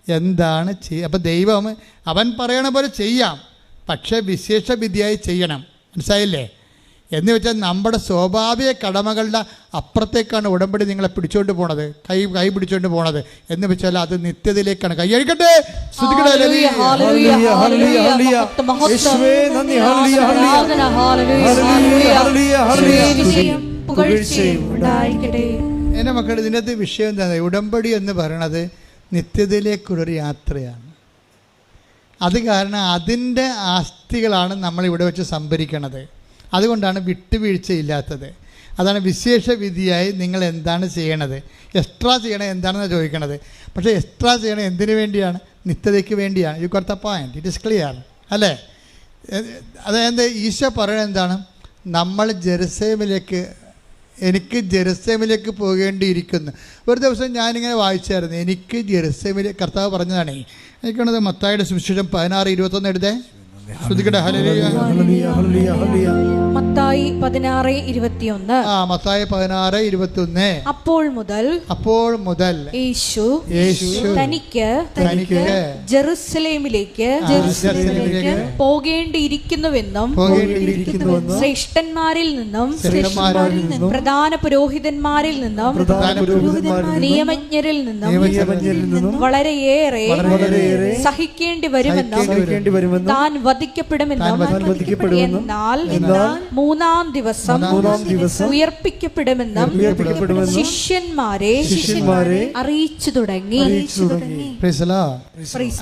എന്താണ് ചെയ്യുക? അപ്പം ദൈവം അവൻ പറയണ പോലെ ചെയ്യാം, പക്ഷേ വിശേഷ വിധിയായി ചെയ്യണം. മനസ്സിലായില്ലേ? എന്ന് വെച്ചാൽ നമ്മുടെ സ്വാഭാവിക കടമകളുടെ അപ്പുറത്തേക്കാണ് ഉടമ്പടി നിങ്ങളെ പിടിച്ചുകൊണ്ട് പോണത്, കൈ പിടിച്ചുകൊണ്ട് പോണത്. എന്ന് വെച്ചാൽ അത് നിത്യതയിലേക്കാണ്. കൈ അഴിക്കട്ടെ. എൻ്റെ മക്കളുടെ ഇതിനകത്ത് വിഷയം എന്താണ്? ഉടമ്പടി എന്ന് പറയണത് നിത്യതയിലേക്കുള്ളൊരു യാത്രയാണ്. അത് കാരണം അതിൻ്റെ ആസ്തികളാണ് നമ്മളിവിടെ വെച്ച് സംഭരിക്കണത്. അതുകൊണ്ടാണ് വിട്ടുവീഴ്ചയില്ലാത്തത്. അതാണ് വിശേഷ വിധിയായി നിങ്ങൾ എന്താണ് ചെയ്യണത്? എക്സ്ട്രാ ചെയ്യണത് എന്താണെന്ന് ചോദിക്കണത്. പക്ഷേ എക്സ്ട്രാ ചെയ്യണത് എന്തിനു വേണ്ടിയാണ്? നിത്യതയ്ക്ക് വേണ്ടിയാണ്. You got the point. It is clear അല്ലേ? അതായത് ഈശോ പറയുന്നത് എന്താണ്? നമ്മൾ എനിക്ക് ജെറുസലേമിലേക്ക് പോകേണ്ടിയിരിക്കുന്നു. ഒരു ദിവസം ഞാനിങ്ങനെ വായിച്ചായിരുന്നു, എനിക്ക് ജെറുസലേമിലേക്ക് കർത്താവ് പറഞ്ഞതാണേ. എനിക്കാണത് മത്തായിയുടെ സുവിശേഷം 16:21 എഴുതേ. ശ്രുതിക്കട്ടെ ഹല്ലേലൂയ. മത്തായി 16:21. മത്തായി 16:21. അപ്പോൾ മുതൽ യേശു തനിക്ക് ജെറുസലേമിലേക്ക് പോകേണ്ടിയിരിക്കുന്നുവെന്നും ശ്രേഷ്ഠന്മാരിൽ നിന്നും പ്രധാന പുരോഹിതന്മാരിൽ നിന്നും നിയമജ്ഞരിൽ നിന്നും വളരെയേറെ സഹിക്കേണ്ടി വരുമെന്നും താൻ വധിക്കപ്പെടുമെന്നും എന്നാൽ മൂന്നാം ദിവസം ഉയർപ്പിക്കപ്പെടുമെന്നും ശിഷ്യന്മാരെ അറിയിച്ചു തുടങ്ങി.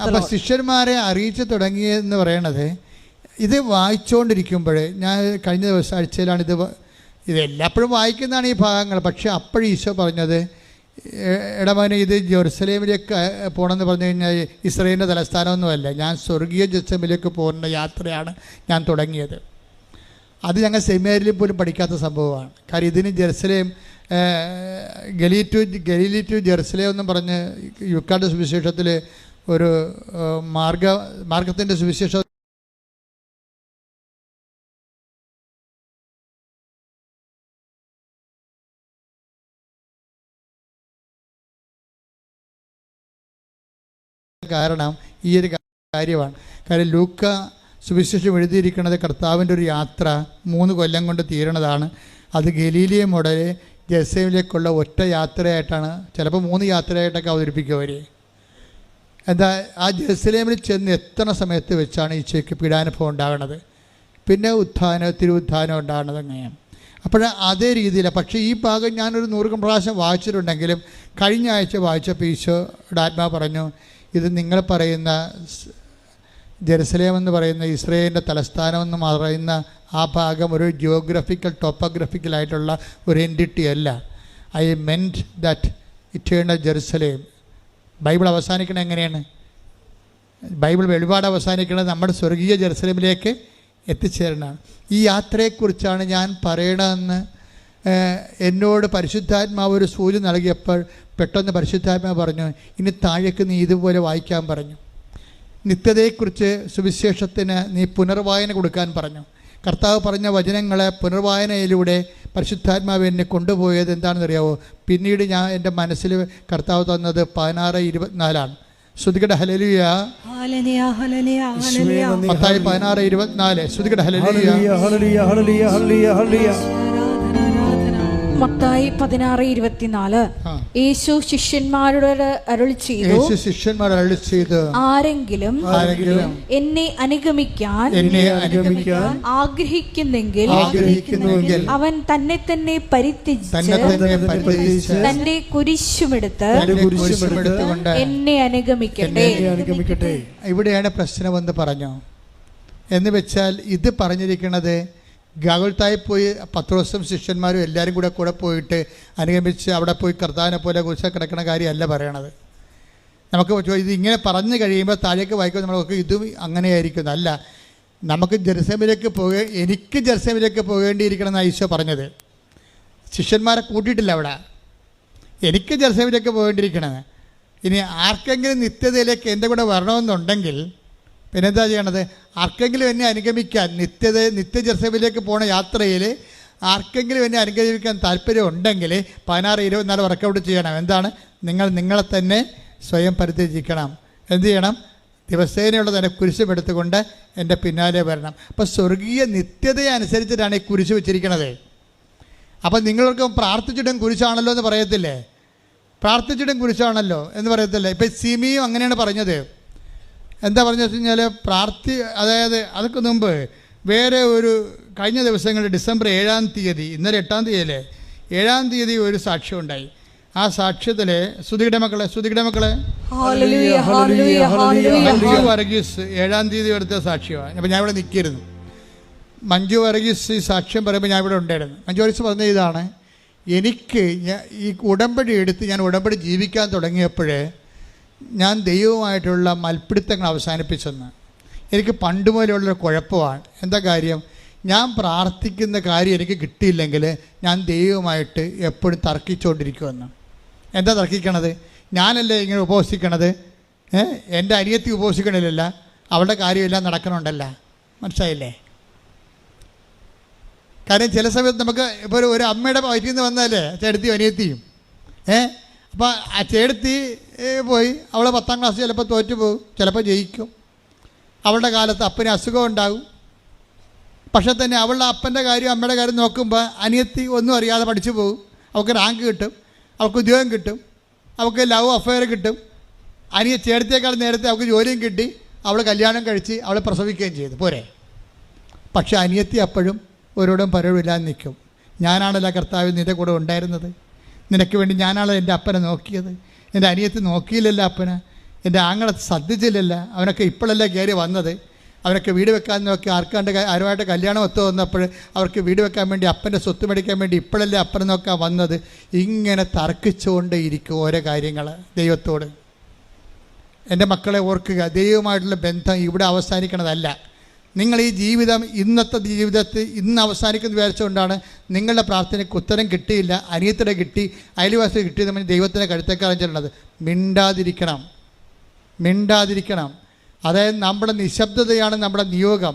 അപ്പൊ ശിഷ്യന്മാരെ അറിയിച്ചു തുടങ്ങി എന്ന് പറയണത്, ഇത് വായിച്ചുകൊണ്ടിരിക്കുമ്പോൾ ഞാൻ കഴിഞ്ഞ ദിവസം ആഴ്ചയിലാണ് ഇത് എല്ലാപ്പോഴും വായിക്കുന്നതാണ് ഈ ഭാഗങ്ങൾ. പക്ഷെ അപ്പോഴും ഈശോ പറഞ്ഞത്, ഇടമോനെ ഇത് ജെറുസലേമിലേക്ക് പോകണമെന്ന് പറഞ്ഞു കഴിഞ്ഞാൽ ഇസ്രായേലിൻ്റെ തലസ്ഥാനമൊന്നുമല്ല, ഞാൻ സ്വർഗീയ ജെറുസലേമിലേക്ക് പോകുന്ന യാത്രയാണ് ഞാൻ തുടങ്ങിയത്. അത് ഞങ്ങൾ സെമിനാരിൽ പോലും പഠിക്കാത്ത സംഭവമാണ്. കാര്യം ഇതിന് ജെറുസലേം ഗലീലി ടു ജെറുസലേം എന്നും പറഞ്ഞ് യുക്കാൻ്റെ സുവിശേഷത്തിൽ ഒരു മാർഗത്തിൻ്റെ സുവിശേഷം കാരണം ഈ ഒരു കാര്യമാണ്. കാര്യം ലൂക്ക സുവിശേഷം എഴുതിയിരിക്കുന്നത് കർത്താവിൻ്റെ ഒരു യാത്ര 3 കൊല്ലം കൊണ്ട് തീരണതാണ്. അത് ഗലീലിയ മുതൽ ജെറുസലേമിലേക്കുള്ള ഒറ്റ യാത്രയായിട്ടാണ്, ചിലപ്പോൾ 3 യാത്രയായിട്ടൊക്കെ അവതരിപ്പിക്കുക അവർ. എന്താ, ആ ജെറുസലേമിൽ ചെന്ന് എത്തുന്ന സമയത്ത് വെച്ചാണ് ഈശോയ്ക്ക് പീഡാനുഭവം ഉണ്ടാകുന്നത്, പിന്നെ തിരുവുത്ഥാനം ഉണ്ടാകുന്നത് അങ്ങനെയാണ്. അപ്പോൾ അതേ രീതിയിലാണ്. പക്ഷേ ഈ ഭാഗം ഞാനൊരു 100 പ്രാവശ്യം വായിച്ചിട്ടുണ്ടെങ്കിലും കഴിഞ്ഞ ആഴ്ച വായിച്ചപ്പോൾ ഈശോയുടെ ആത്മാവ് പറഞ്ഞു, ഇത് നിങ്ങൾ പറയുന്ന ജെറുസലേം എന്ന് പറയുന്ന ഇസ്രായേലിൻ്റെ തലസ്ഥാനം എന്ന് പറയുന്ന ആ ഭാഗം ഒരു ടോപ്പോഗ്രഫിക്കലായിട്ടുള്ള ഒരു എൻറ്റിറ്റി അല്ല. I meant that eternal Jerusalem. Bible അവസാനിക്കണത് എങ്ങനെയാണ്? ബൈബിൾ വെളിപാട് അവസാനിക്കുന്നത് നമ്മുടെ സ്വർഗീയ ജെറുസലേമിലേക്ക് എത്തിച്ചേരണമാണ്. ഈ യാത്രയെക്കുറിച്ചാണ് ഞാൻ പറയണമെന്ന് എന്നോട് പരിശുദ്ധാത്മാവ് ഒരു സൂചന നൽകിയപ്പോൾ പെട്ടെന്ന് പരിശുദ്ധാത്മാവ് പറഞ്ഞു, ഇനി താഴേക്ക് നീ ഇതുപോലെ വായിക്കാൻ പറഞ്ഞു. നിത്യതയെക്കുറിച്ച് സുവിശേഷത്തിന് നീ പുനർവായന കൊടുക്കാൻ പറഞ്ഞു. കർത്താവ് പറഞ്ഞ വചനങ്ങളെ പുനർവായനയിലൂടെ പരിശുദ്ധാത്മാവ് എന്നെ കൊണ്ടുപോയത് എന്താണെന്നറിയാവോ? പിന്നീട് ഞാൻ എൻ്റെ മനസ്സിൽ കർത്താവ് തന്നത് 16:24. ശ്രുതികട ഹല്ലേലൂയ. മത്തായി 16:24. ശ്രുതികട ഹല്ലേലൂയ. മത്തായി 16:24. യേശു ശിഷ്യന്മാരോട് അരുളി ചെയ്തു, ആരെങ്കിലും എന്നെ അനുഗമിക്കാൻ ആഗ്രഹിക്കുന്നെങ്കിൽ അവൻ തന്നെ തന്നെ പരിത്യജിച്ച് തന്റെ കുരിശുമെടുത്ത് എന്നെ അനുഗമിക്കട്ടെ. ഇവിടെയാണ് പ്രശ്നമെന്ന് പറഞ്ഞു. എന്ന് വെച്ചാൽ ഇത് പറഞ്ഞിരിക്കുന്നത് ഗാഗുൽത്തായി പോയി പത്രോസും ശിഷ്യന്മാരും എല്ലാവരും കൂടെ പോയിട്ട് അനുഗമിച്ച് അവിടെ പോയി കർത്താവിനെ പോലെ കുരിശിൽ കിടക്കുന്ന കാര്യമല്ല പറയണത്. നമുക്ക് ഇത് ഇങ്ങനെ പറഞ്ഞു കഴിയുമ്പോൾ താഴേക്ക് വായിക്കുമ്പോൾ നമ്മളൊക്കെ ഇതും അങ്ങനെയായിരിക്കും. അല്ല, നമുക്ക് എനിക്ക് ജെറുസലേമിലേക്ക് പോകേണ്ടിയിരിക്കണം എന്നാണ് ഈശോ പറഞ്ഞത്. ശിഷ്യന്മാരെ കൂട്ടിയിട്ടില്ല അവിടെ. എനിക്ക് ജെറുസലേമിലേക്ക് പോകേണ്ടിയിരിക്കണത്. ഇനി ആർക്കെങ്കിലും നിത്യതയിലേക്ക് എൻ്റെ കൂടെ വരണമെന്നുണ്ടെങ്കിൽ പിന്നെന്താ ചെയ്യണത്? ആർക്കെങ്കിലും എന്നെ അനുഗമിക്കാൻ നിത്യ ജെറുസലേമിലേക്ക് പോണ യാത്രയിൽ ആർക്കെങ്കിലും എന്നെ അനുഗമിക്കാൻ താല്പര്യം ഉണ്ടെങ്കിൽ 16-24 വർക്കൗട്ട് ചെയ്യണം. എന്താണ്? നിങ്ങളെ തന്നെ സ്വയം പരിത്യജിക്കണം. എന്ത് ചെയ്യണം? ദിവസേനയുള്ള തന്നെ കുരിശുമെടുത്തുകൊണ്ട് എൻ്റെ പിന്നാലെ വരണം. അപ്പോൾ സ്വർഗീയ നിത്യതയെ അനുസരിച്ചിട്ടാണ് ഈ കുരിശ് വെച്ചിരിക്കുന്നത്. അപ്പം നിങ്ങൾക്ക് പ്രാർത്ഥിച്ചിട്ടും കുരിശാണല്ലോ എന്ന് പറയത്തില്ലേ? പ്രാർത്ഥിച്ചിട്ടും കുരിശാണല്ലോ എന്ന് പറയത്തില്ലേ? ഇപ്പം സിമിയും അങ്ങനെയാണ് പറഞ്ഞത്. എന്താ പറഞ്ഞു വെച്ച് കഴിഞ്ഞാൽ അതായത് അതൊക്കെ മുമ്പ് വേറെ ഒരു കഴിഞ്ഞ ദിവസങ്ങളിൽ ഡിസംബർ 7-ാം തീയതി, ഇന്നലെ 8-ാം തീയതിയല്ലേ, 7-ാം തീയതി ഒരു സാക്ഷ്യം ഉണ്ടായി. ആ സാക്ഷ്യത്തിൽ ശ്രുതിയുടെ മക്കളെ മഞ്ജു വർഗീസ് 7-ാം തീയതി എടുത്ത സാക്ഷ്യമാണ്. അപ്പോൾ ഞാൻ ഇവിടെ നിൽക്കിയിരുന്നു. മഞ്ജു വർഗീസ് ഈ സാക്ഷ്യം പറയുമ്പോൾ ഞാൻ ഇവിടെ ഉണ്ടായിരുന്നു. മഞ്ജു വർഗീസ് പറഞ്ഞ ഇതാണ്, എനിക്ക് ഈ ഉടമ്പടി എടുത്ത് ഞാൻ ഉടമ്പടി ജീവിക്കാൻ തുടങ്ങിയപ്പോഴേ ഞാൻ ദൈവവുമായിട്ടുള്ള മൽപ്പിടുത്തങ്ങൾ അവസാനിപ്പിച്ചെന്ന്. എനിക്ക് പണ്ട് മുതലുള്ളൊരു കുഴപ്പമാണ്. എന്താ കാര്യം? ഞാൻ പ്രാർത്ഥിക്കുന്ന കാര്യം എനിക്ക് കിട്ടിയില്ലെങ്കിൽ ഞാൻ ദൈവവുമായിട്ട് എപ്പോഴും തർക്കിച്ചുകൊണ്ടിരിക്കുമെന്ന്. എന്താ തർക്കിക്കണത്? ഞാനല്ലേ ഇങ്ങനെ ഉപവസിക്കണത്? എൻ്റെ അനിയത്തി ഉപവസിക്കണില്ലല്ല, അവളുടെ കാര്യമെല്ലാം നടക്കണുണ്ടല്ല. മനസ്സിലായില്ലേ? കാര്യം ചില സമയത്ത് നമുക്ക് ഇപ്പോൾ ഒരു അമ്മയുടെ വയറ്റിൽ നിന്ന് വന്നാലേ ചേട്ടത്തിയും അനിയത്തിയും അപ്പോൾ ആ ചേട്ടത്തി പോയി അവൾ 10ാം ക്ലാസ് ചിലപ്പോൾ തോറ്റു പോകും, ചിലപ്പോൾ ജയിക്കും. അവളുടെ കാലത്ത് അപ്പന് അസുഖം ഉണ്ടാകും. പക്ഷേ തന്നെ അവളുടെ അപ്പൻ്റെ കാര്യം അമ്മയുടെ കാര്യം നോക്കുമ്പോൾ അനിയത്തി ഒന്നും അറിയാതെ പഠിച്ചു പോകും. അവൾക്ക് റാങ്ക് കിട്ടും, അവൾക്ക് ഉദ്യോഗം കിട്ടും, അവൾക്ക് ലവ് അഫെയർ കിട്ടും. ചേട്ടത്തിയേക്കാൾ നേരത്തെ അവൾക്ക് ജോലിയും കിട്ടി, അവൾ കല്യാണം കഴിച്ച് അവൾ പ്രസവിക്കുകയും ചെയ്തു, പോരെ. പക്ഷേ അനിയത്തി അപ്പോഴും ഒരോടും പരവില്ലാതെ നിൽക്കും. ഞാനാണല്ലോ കർത്താവ് നിൻ്റെ കൂടെ ഉണ്ടായിരുന്നത്, നിനക്ക് വേണ്ടി ഞാനാണല്ലോ എൻ്റെ അപ്പനെ നോക്കിയത്. എൻ്റെ അനിയത്തി നോക്കിയില്ലല്ലോ അപ്പനെ, എൻ്റെ ആങ്ങളെ ശ്രദ്ധിച്ചില്ലല്ലോ, അവനൊക്കെ ഇപ്പോഴല്ലേ കയറി വന്നത്. അവനൊക്കെ വീട് വെക്കാൻ നോക്കി ആരുമായിട്ട് കല്യാണം ഒത്തു വന്നപ്പോൾ അവർക്ക് വീട് വെക്കാൻ വേണ്ടി അപ്പൻ്റെ സ്വത്ത് മേടിക്കാൻ വേണ്ടി ഇപ്പോഴല്ലേ അപ്പനെ നോക്കാൻ വന്നത്. ഇങ്ങനെ തർക്കിച്ചുകൊണ്ടേ ഇരിക്കും ഓരോ കാര്യങ്ങൾ ദൈവത്തോട്. എൻ്റെ മക്കളെ ഓർക്കുക, ദൈവമായിട്ടുള്ള ബന്ധം ഇവിടെ അവസാനിക്കണതല്ല. നിങ്ങൾ ഈ ജീവിതം ഇന്നത്തെ ജീവിതത്തിൽ ഇന്ന് അവസാനിക്കുന്ന വിചാരിച്ചുകൊണ്ടാണ് നിങ്ങളുടെ പ്രാർത്ഥനയ്ക്ക് ഉത്തരം കിട്ടിയില്ല, അനിയത്തിടെ കിട്ടി, അയൽവാസി കിട്ടിയത് നമ്മൾ ദൈവത്തിൻ്റെ കഴുത്തേക്കാളും ചെല്ലുന്നത്. മിണ്ടാതിരിക്കണം. അതായത് നമ്മുടെ നിശബ്ദതയാണ് നമ്മുടെ നിയോഗം.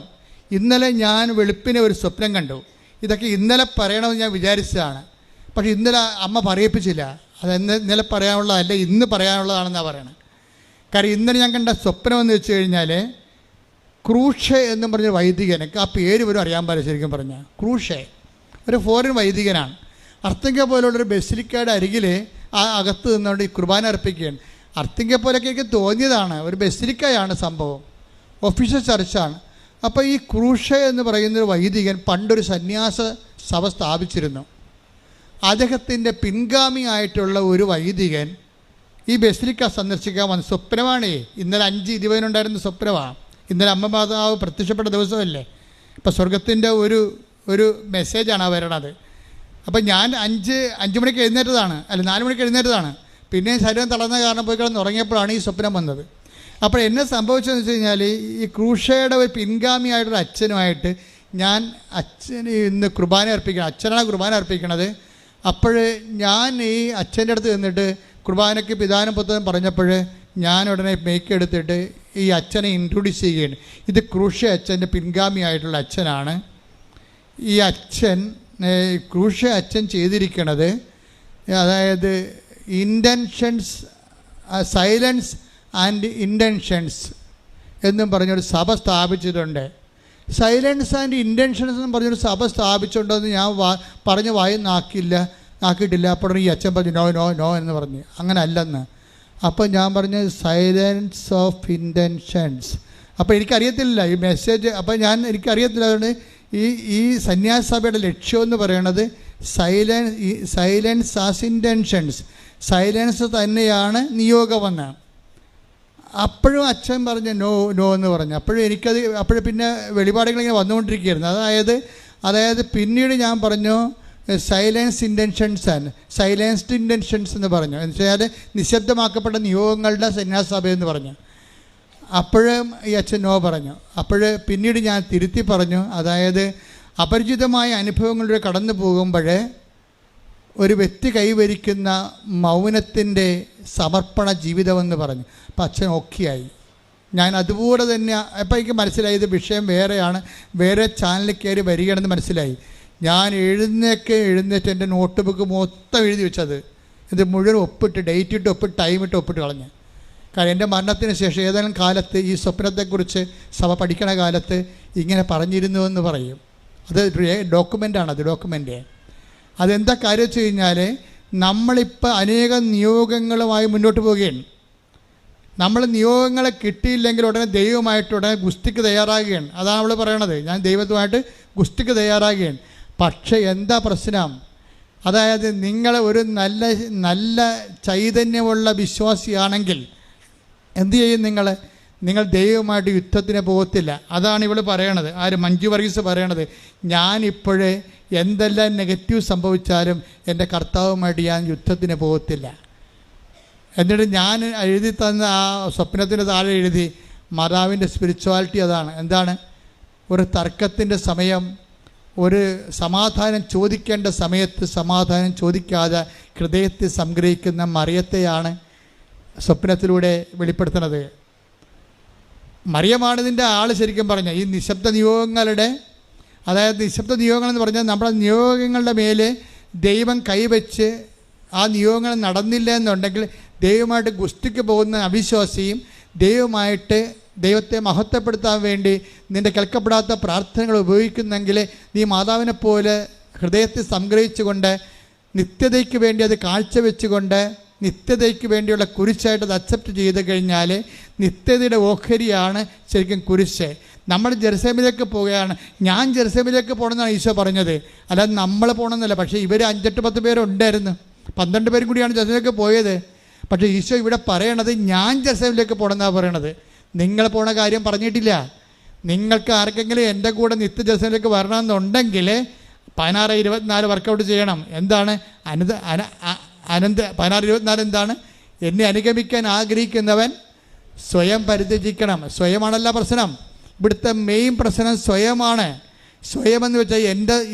ഇന്നലെ ഞാൻ വെളുപ്പിനെ ഒരു സ്വപ്നം കണ്ടു. ഇതൊക്കെ ഇന്നലെ പറയണമെന്ന് ഞാൻ വിചാരിച്ചതാണ്, പക്ഷേ ഇന്നലെ അമ്മ പറയിപ്പിച്ചില്ല. അത് ഇന്നലെ പറയാനുള്ളതല്ല, ഇന്ന് പറയാനുള്ളതാണെന്നാണ് പറയണത്. കാര്യം ഇന്നലെ ഞാൻ കണ്ട സ്വപ്നം എന്ന് വെച്ച് കഴിഞ്ഞാൽ ക്രൂഷെ എന്നും പറഞ്ഞൊരു വൈദികൻ, എനിക്ക് ആ പേര് പോലും അറിയാൻ പാടില്ല ശരിക്കും പറഞ്ഞാൽ. ക്രൂഷെ ഒരു ഫോറിൻ വൈദികനാണ്. അർത്തിങ്ക പോലുള്ളൊരു ബസിലിക്കയുടെ അരികിൽ ആ അകത്ത് നിന്നുകൊണ്ട് ഈ കുർബാന അർപ്പിക്കുകയാണ്. അർത്തിങ്ക പോലൊക്കെ എനിക്ക് തോന്നിയതാണ്, ഒരു ബസിലിക്കയാണ് സംഭവം, ഒഫീഷ്യൽ ചർച്ചാണ്. അപ്പോൾ ഈ ക്രൂഷെ എന്ന് പറയുന്നൊരു വൈദികൻ പണ്ടൊരു സന്യാസ സഭ സ്ഥാപിച്ചിരുന്നു. അദ്ദേഹത്തിൻ്റെ പിൻഗാമിയായിട്ടുള്ള ഒരു വൈദികൻ ഈ ബസിലിക്ക സന്ദർശിക്കാൻ വന്ന സ്വപ്നമാണേ. ഇന്നലെ 5:20 സ്വപ്നമാണ്. ഇന്നലെ അമ്മ മാതാവ് പ്രത്യക്ഷപ്പെട്ട ദിവസമല്ലേ. ഇപ്പം സ്വർഗത്തിൻ്റെ ഒരു മെസ്സേജാണ് ആ വരണത്. അപ്പം ഞാൻ 5 മണിക്ക് എഴുന്നേറ്റതാണ്, 4 മണിക്ക് എഴുന്നേറ്റതാണ്. പിന്നെ ശരീരം തളർന്ന കാരണം പോയി കിടന്ന് ഉറങ്ങിയപ്പോഴാണ് ഈ സ്വപ്നം വന്നത്. അപ്പോൾ എന്നെ സംഭവിച്ചതെന്ന് വെച്ച് കഴിഞ്ഞാൽ ഈ ക്രൂഷയുടെ ഒരു പിൻഗാമിയായിട്ടൊരു അച്ഛനുമായിട്ട് ഞാൻ അച്ഛന് ഇന്ന് കുർബാന അർപ്പിക്കണം, അച്ഛനാണ് കുർബാന അർപ്പിക്കണത്. അപ്പോൾ ഞാൻ ഈ അച്ഛൻ്റെ അടുത്ത് നിന്നിട്ട് കുർബാനയ്ക്ക് പിതാനും പുത്രനും പറഞ്ഞപ്പോൾ ഞാൻ ഉടനെ മേക്ക് എടുത്തിട്ട് ഈ അച്ഛനെ ഇൻട്രൊഡ്യൂസ് ചെയ്യുകയാണ്. ഇത് ക്രൂഷ അച്ഛൻ്റെ പിൻഗാമിയായിട്ടുള്ള അച്ഛനാണ്. ഈ അച്ഛൻ ക്രൂഷ അച്ഛൻ ചെയ്തിരിക്കണത്, അതായത് ഇൻറ്റൻഷൻസ്, സൈലൻസ് ആൻഡ് ഇൻറ്റൻഷൻസ് എന്നും പറഞ്ഞൊരു സഭ സ്ഥാപിച്ചിട്ടുണ്ട്. സൈലൻസ് ആൻഡ് ഇൻറ്റൻഷൻസ് എന്നും പറഞ്ഞൊരു സഭ സ്ഥാപിച്ചിട്ടുണ്ടെന്ന് ഞാൻ പറഞ്ഞ് നാക്കിയിട്ടില്ല. അപ്പോൾ ഈ അച്ഛൻ പറഞ്ഞു നോ നോ നോ എന്ന് പറഞ്ഞു. അങ്ങനെ അല്ലെന്ന്. അപ്പോൾ ഞാൻ പറഞ്ഞു സൈലൻസ് ഓഫ് ഇൻറ്റൻഷൻസ്. അപ്പോൾ എനിക്കറിയത്തില്ല ഈ മെസ്സേജ്. അപ്പോൾ എനിക്കറിയത്തില്ല. അതുകൊണ്ട് ഈ സന്യാസ സഭയുടെ ലക്ഷ്യമെന്ന് പറയണത് സൈലൻസ് ആസ് ഇൻറ്റൻഷൻസ്, സൈലൻസ് തന്നെയാണ് നിയോഗമെന്ന്. അപ്പോഴും അച്ഛൻ പറഞ്ഞു നോ നോ എന്ന് പറഞ്ഞു. അപ്പോഴും പിന്നെ വെളിപാടുകളിങ്ങനെ വന്നുകൊണ്ടിരിക്കുകയായിരുന്നു. അതായത് പിന്നീട് ഞാൻ പറഞ്ഞു സൈലൻസ് ഇൻറ്റൻഷൻസ് ആണ്, സൈലൻസ്ഡ് ഇൻറ്റൻഷൻസ് എന്ന് പറഞ്ഞു. എന്ന് വെച്ചാൽ നിശബ്ദമാക്കപ്പെട്ട നിയോഗങ്ങളുടെ സന്യാസ എന്ന് പറഞ്ഞു. അപ്പോഴും ഈ അച്ഛൻ നോ പറഞ്ഞു. പിന്നീട് ഞാൻ തിരുത്തി പറഞ്ഞു, അതായത് അപരിചിതമായ അനുഭവങ്ങളിലൂടെ കടന്നു പോകുമ്പോൾ ഒരു വ്യക്തി കൈവരിക്കുന്ന മൗനത്തിൻ്റെ സമർപ്പണ ജീവിതമെന്ന് പറഞ്ഞു. അപ്പം അച്ഛൻ ഓക്കെയായി. ഞാൻ അതുപോലെ തന്നെ അപ്പം എനിക്ക് മനസ്സിലായി ഇത് വിഷയം വേറെയാണ്, വേറെ ചാനലിൽ കയറി വരികയാണെന്ന് മനസ്സിലായി. ഞാൻ എഴുന്നേറ്റ് എൻ്റെ നോട്ട് ബുക്ക് മൊത്തം എഴുതി വെച്ചത്, ഇത് മുഴുവൻ ഒപ്പിട്ട്, ഡേറ്റ് ഇട്ട് ഒപ്പിട്ട്, ടൈം ഇട്ട് ഒപ്പിട്ട് കളഞ്ഞ്. കാരണം എൻ്റെ മരണത്തിന് ശേഷം ഏതെങ്കിലും കാലത്ത് ഈ സ്വപ്നത്തെക്കുറിച്ച് സഭ പഠിക്കണ കാലത്ത് ഇങ്ങനെ പറഞ്ഞിരുന്നു എന്ന് പറയും. അത് ഡോക്യുമെൻ്റാണ്, അത് ഡോക്യുമെൻ്റ്. അതെന്താ കാര്യം വെച്ച് കഴിഞ്ഞാൽ നമ്മളിപ്പോൾ അനേകം നിയോഗങ്ങളുമായി മുന്നോട്ട് പോവുകയാണ്. നമ്മൾ നിയോഗങ്ങളെ കിട്ടിയില്ലെങ്കിൽ ഉടനെ ദൈവമായിട്ട് ഉടനെ ഗുസ്തിക്ക് തയ്യാറാകുകയാണ്. അതാണ് അവൾ പറയണത്, ഞാൻ ദൈവത്തുമായിട്ട് ഗുസ്തിക്ക് തയ്യാറാകുകയാണ്. പക്ഷേ എന്താ പ്രശ്നം? അതായത് നിങ്ങൾ ഒരു നല്ല ചൈതന്യമുള്ള വിശ്വാസിയാണെങ്കിൽ എന്തു ചെയ്യും? നിങ്ങൾ ദൈവമായിട്ട് യുദ്ധത്തിന് പോകത്തില്ല. അതാണ് ഇവൾ പറയണത്. മഞ്ജു വർഗീസ് പറയണത്, ഞാനിപ്പോഴേ എന്തെല്ലാം നെഗറ്റീവ് സംഭവിച്ചാലും എൻ്റെ കർത്താവുമായിട്ട് ഞാൻ യുദ്ധത്തിന് പോകത്തില്ല. എന്നിട്ട് ഞാൻ എഴുതി തന്ന ആ സ്വപ്നത്തിൻ്റെ താഴെ എഴുതി മാതാവിൻ്റെ സ്പിരിച്വാലിറ്റി അതാണ്. എന്താണ്? ഒരു തർക്കത്തിൻ്റെ സമയം, ഒരു സമാധാനം ചോദിക്കേണ്ട സമയത്ത് സമാധാനം ചോദിക്കാതെ ഹൃദയത്തിൽ സംഗ്രഹിക്കുന്ന മറിയത്തെയാണ് സ്വപ്നത്തിലൂടെ വെളിപ്പെടുത്തുന്നത്. മറിയമാണ് ഇതിൻ്റെ ആൾ. ശരിക്കും പറഞ്ഞാൽ ഈ നിശബ്ദ നിയോഗങ്ങളുടെ, അതായത് നിശബ്ദ നിയോഗങ്ങൾ എന്ന് പറഞ്ഞാൽ നമ്മുടെ നിയോഗങ്ങളുടെ മേൽ ദൈവം കൈവച്ച് ആ നിയോഗങ്ങൾ നടന്നില്ല എന്നുണ്ടെങ്കിൽ ദൈവമായിട്ട് ഗുസ്തിക്ക് പോകുന്ന അവിശ്വാസിയും ദൈവമായിട്ട് ദൈവത്തെ മഹത്വപ്പെടുത്താൻ വേണ്ടി നിൻ്റെ കേൾക്കപ്പെടാത്ത പ്രാർത്ഥനകൾ ഉപയോഗിക്കുന്നെങ്കിൽ നീ മാതാവിനെ പോലെ ഹൃദയത്തിൽ സംഗ്രഹിച്ചുകൊണ്ട് നിത്യതയ്ക്ക് വേണ്ടി അത് കാഴ്ചവെച്ചുകൊണ്ട് നിത്യതയ്ക്ക് വേണ്ടിയുള്ള കുരിശായിട്ട് അത് അക്സെപ്റ്റ് ചെയ്ത് കഴിഞ്ഞാൽ നിത്യതയുടെ ഓഹരിയാണ് ശരിക്കും കുരിശ്. നമ്മൾ ജെറുസലേമിലേക്ക് പോവുകയാണ്. ഞാൻ ജെറുസലേമിലേക്ക് പോകണമെന്നാണ് ഈശോ പറഞ്ഞത്, അല്ലാതെ നമ്മൾ പോകണമെന്നല്ല. പക്ഷേ ഇവർ 5-10 പേരുണ്ടായിരുന്നു, 12 പേരും കൂടിയാണ് ജെറുസലേമിലേക്ക് പോയത്. പക്ഷേ ഈശോ ഇവിടെ പറയണത് ഞാൻ ജെറുസലേമിലേക്ക് പോകണമെന്നാണ് പറയണത്. നിങ്ങൾ പോണ കാര്യം പറഞ്ഞിട്ടില്ല. നിങ്ങൾക്ക് ആർക്കെങ്കിലും എൻ്റെ കൂടെ നിത്യ ജെറുസലേമിലേക്ക് വരണമെന്നുണ്ടെങ്കിൽ 16-24 വർക്കൗട്ട് ചെയ്യണം. എന്താണ് 16-24 എന്താണ്? എന്നെ അനുഗമിക്കാൻ ആഗ്രഹിക്കുന്നവൻ സ്വയം പരിത്യജിക്കണം. സ്വയമാണല്ല പ്രശ്നം. ഇവിടുത്തെ മെയിൻ പ്രശ്നം സ്വയമാണ്. സ്വയമെന്ന് വെച്ചാൽ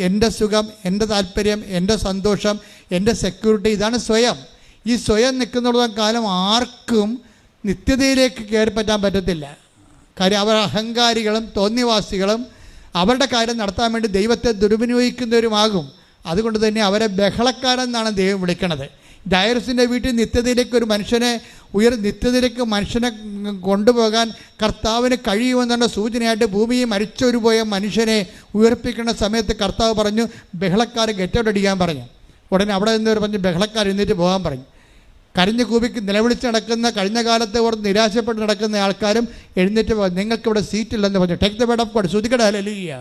എൻ്റെ സുഖം, എൻ്റെ താല്പര്യം, എൻ്റെ സന്തോഷം, എൻ്റെ സെക്യൂരിറ്റി, ഇതാണ് സ്വയം. ഈ സ്വയം നിൽക്കുന്നിടത്തോളം കാലം ആർക്കും നിത്യതയിലേക്ക് കയറി പറ്റാൻ പറ്റത്തില്ല. കാര്യം അവർ അഹങ്കാരികളും തോന്നിവാസികളും അവരുടെ കാര്യം നടത്താൻ വേണ്ടി ദൈവത്തെ ദുർവിനിയോഗിക്കുന്നവരുമാകും. അതുകൊണ്ട് തന്നെ അവരെ ബഹളക്കാരെന്നാണ് ദൈവം വിളിക്കണത്. ഡയറസിൻ്റെ വീട്ടിൽ നിത്യതയിലേക്ക് ഒരു മനുഷ്യനെ നിത്യതയിലേക്ക് മനുഷ്യനെ കൊണ്ടുപോകാൻ കർത്താവിന് കഴിയുമെന്നുള്ള സൂചനയായിട്ട് ഭൂമിയിൽ മരിച്ചൊരു പോയ മനുഷ്യനെ ഉയർപ്പിക്കുന്ന സമയത്ത് കർത്താവ് പറഞ്ഞു ബഹളക്കാർ ഗെറ്റൗട്ട് അടിക്കാൻ പറഞ്ഞു. ഉടനെ അവിടെ നിന്നവർ പറഞ്ഞു ബഹളക്കാർ എഴുന്നേറ്റ് പോകാൻ പറഞ്ഞു. കരഞ്ഞു കൂപിക്ക് നിലവിളിച്ച് നടക്കുന്ന, കഴിഞ്ഞ കാലത്തെ ഓർത്ത് നിരാശപ്പെട്ട് നടക്കുന്ന ആൾക്കാരും എഴുന്നേറ്റ് പോകാൻ, നിങ്ങൾക്കിവിടെ സീറ്റില്ലെന്ന് പറഞ്ഞു. Take the word of God. ശ്രുതിക്കട്ടെ ഹല്ലേലൂയ.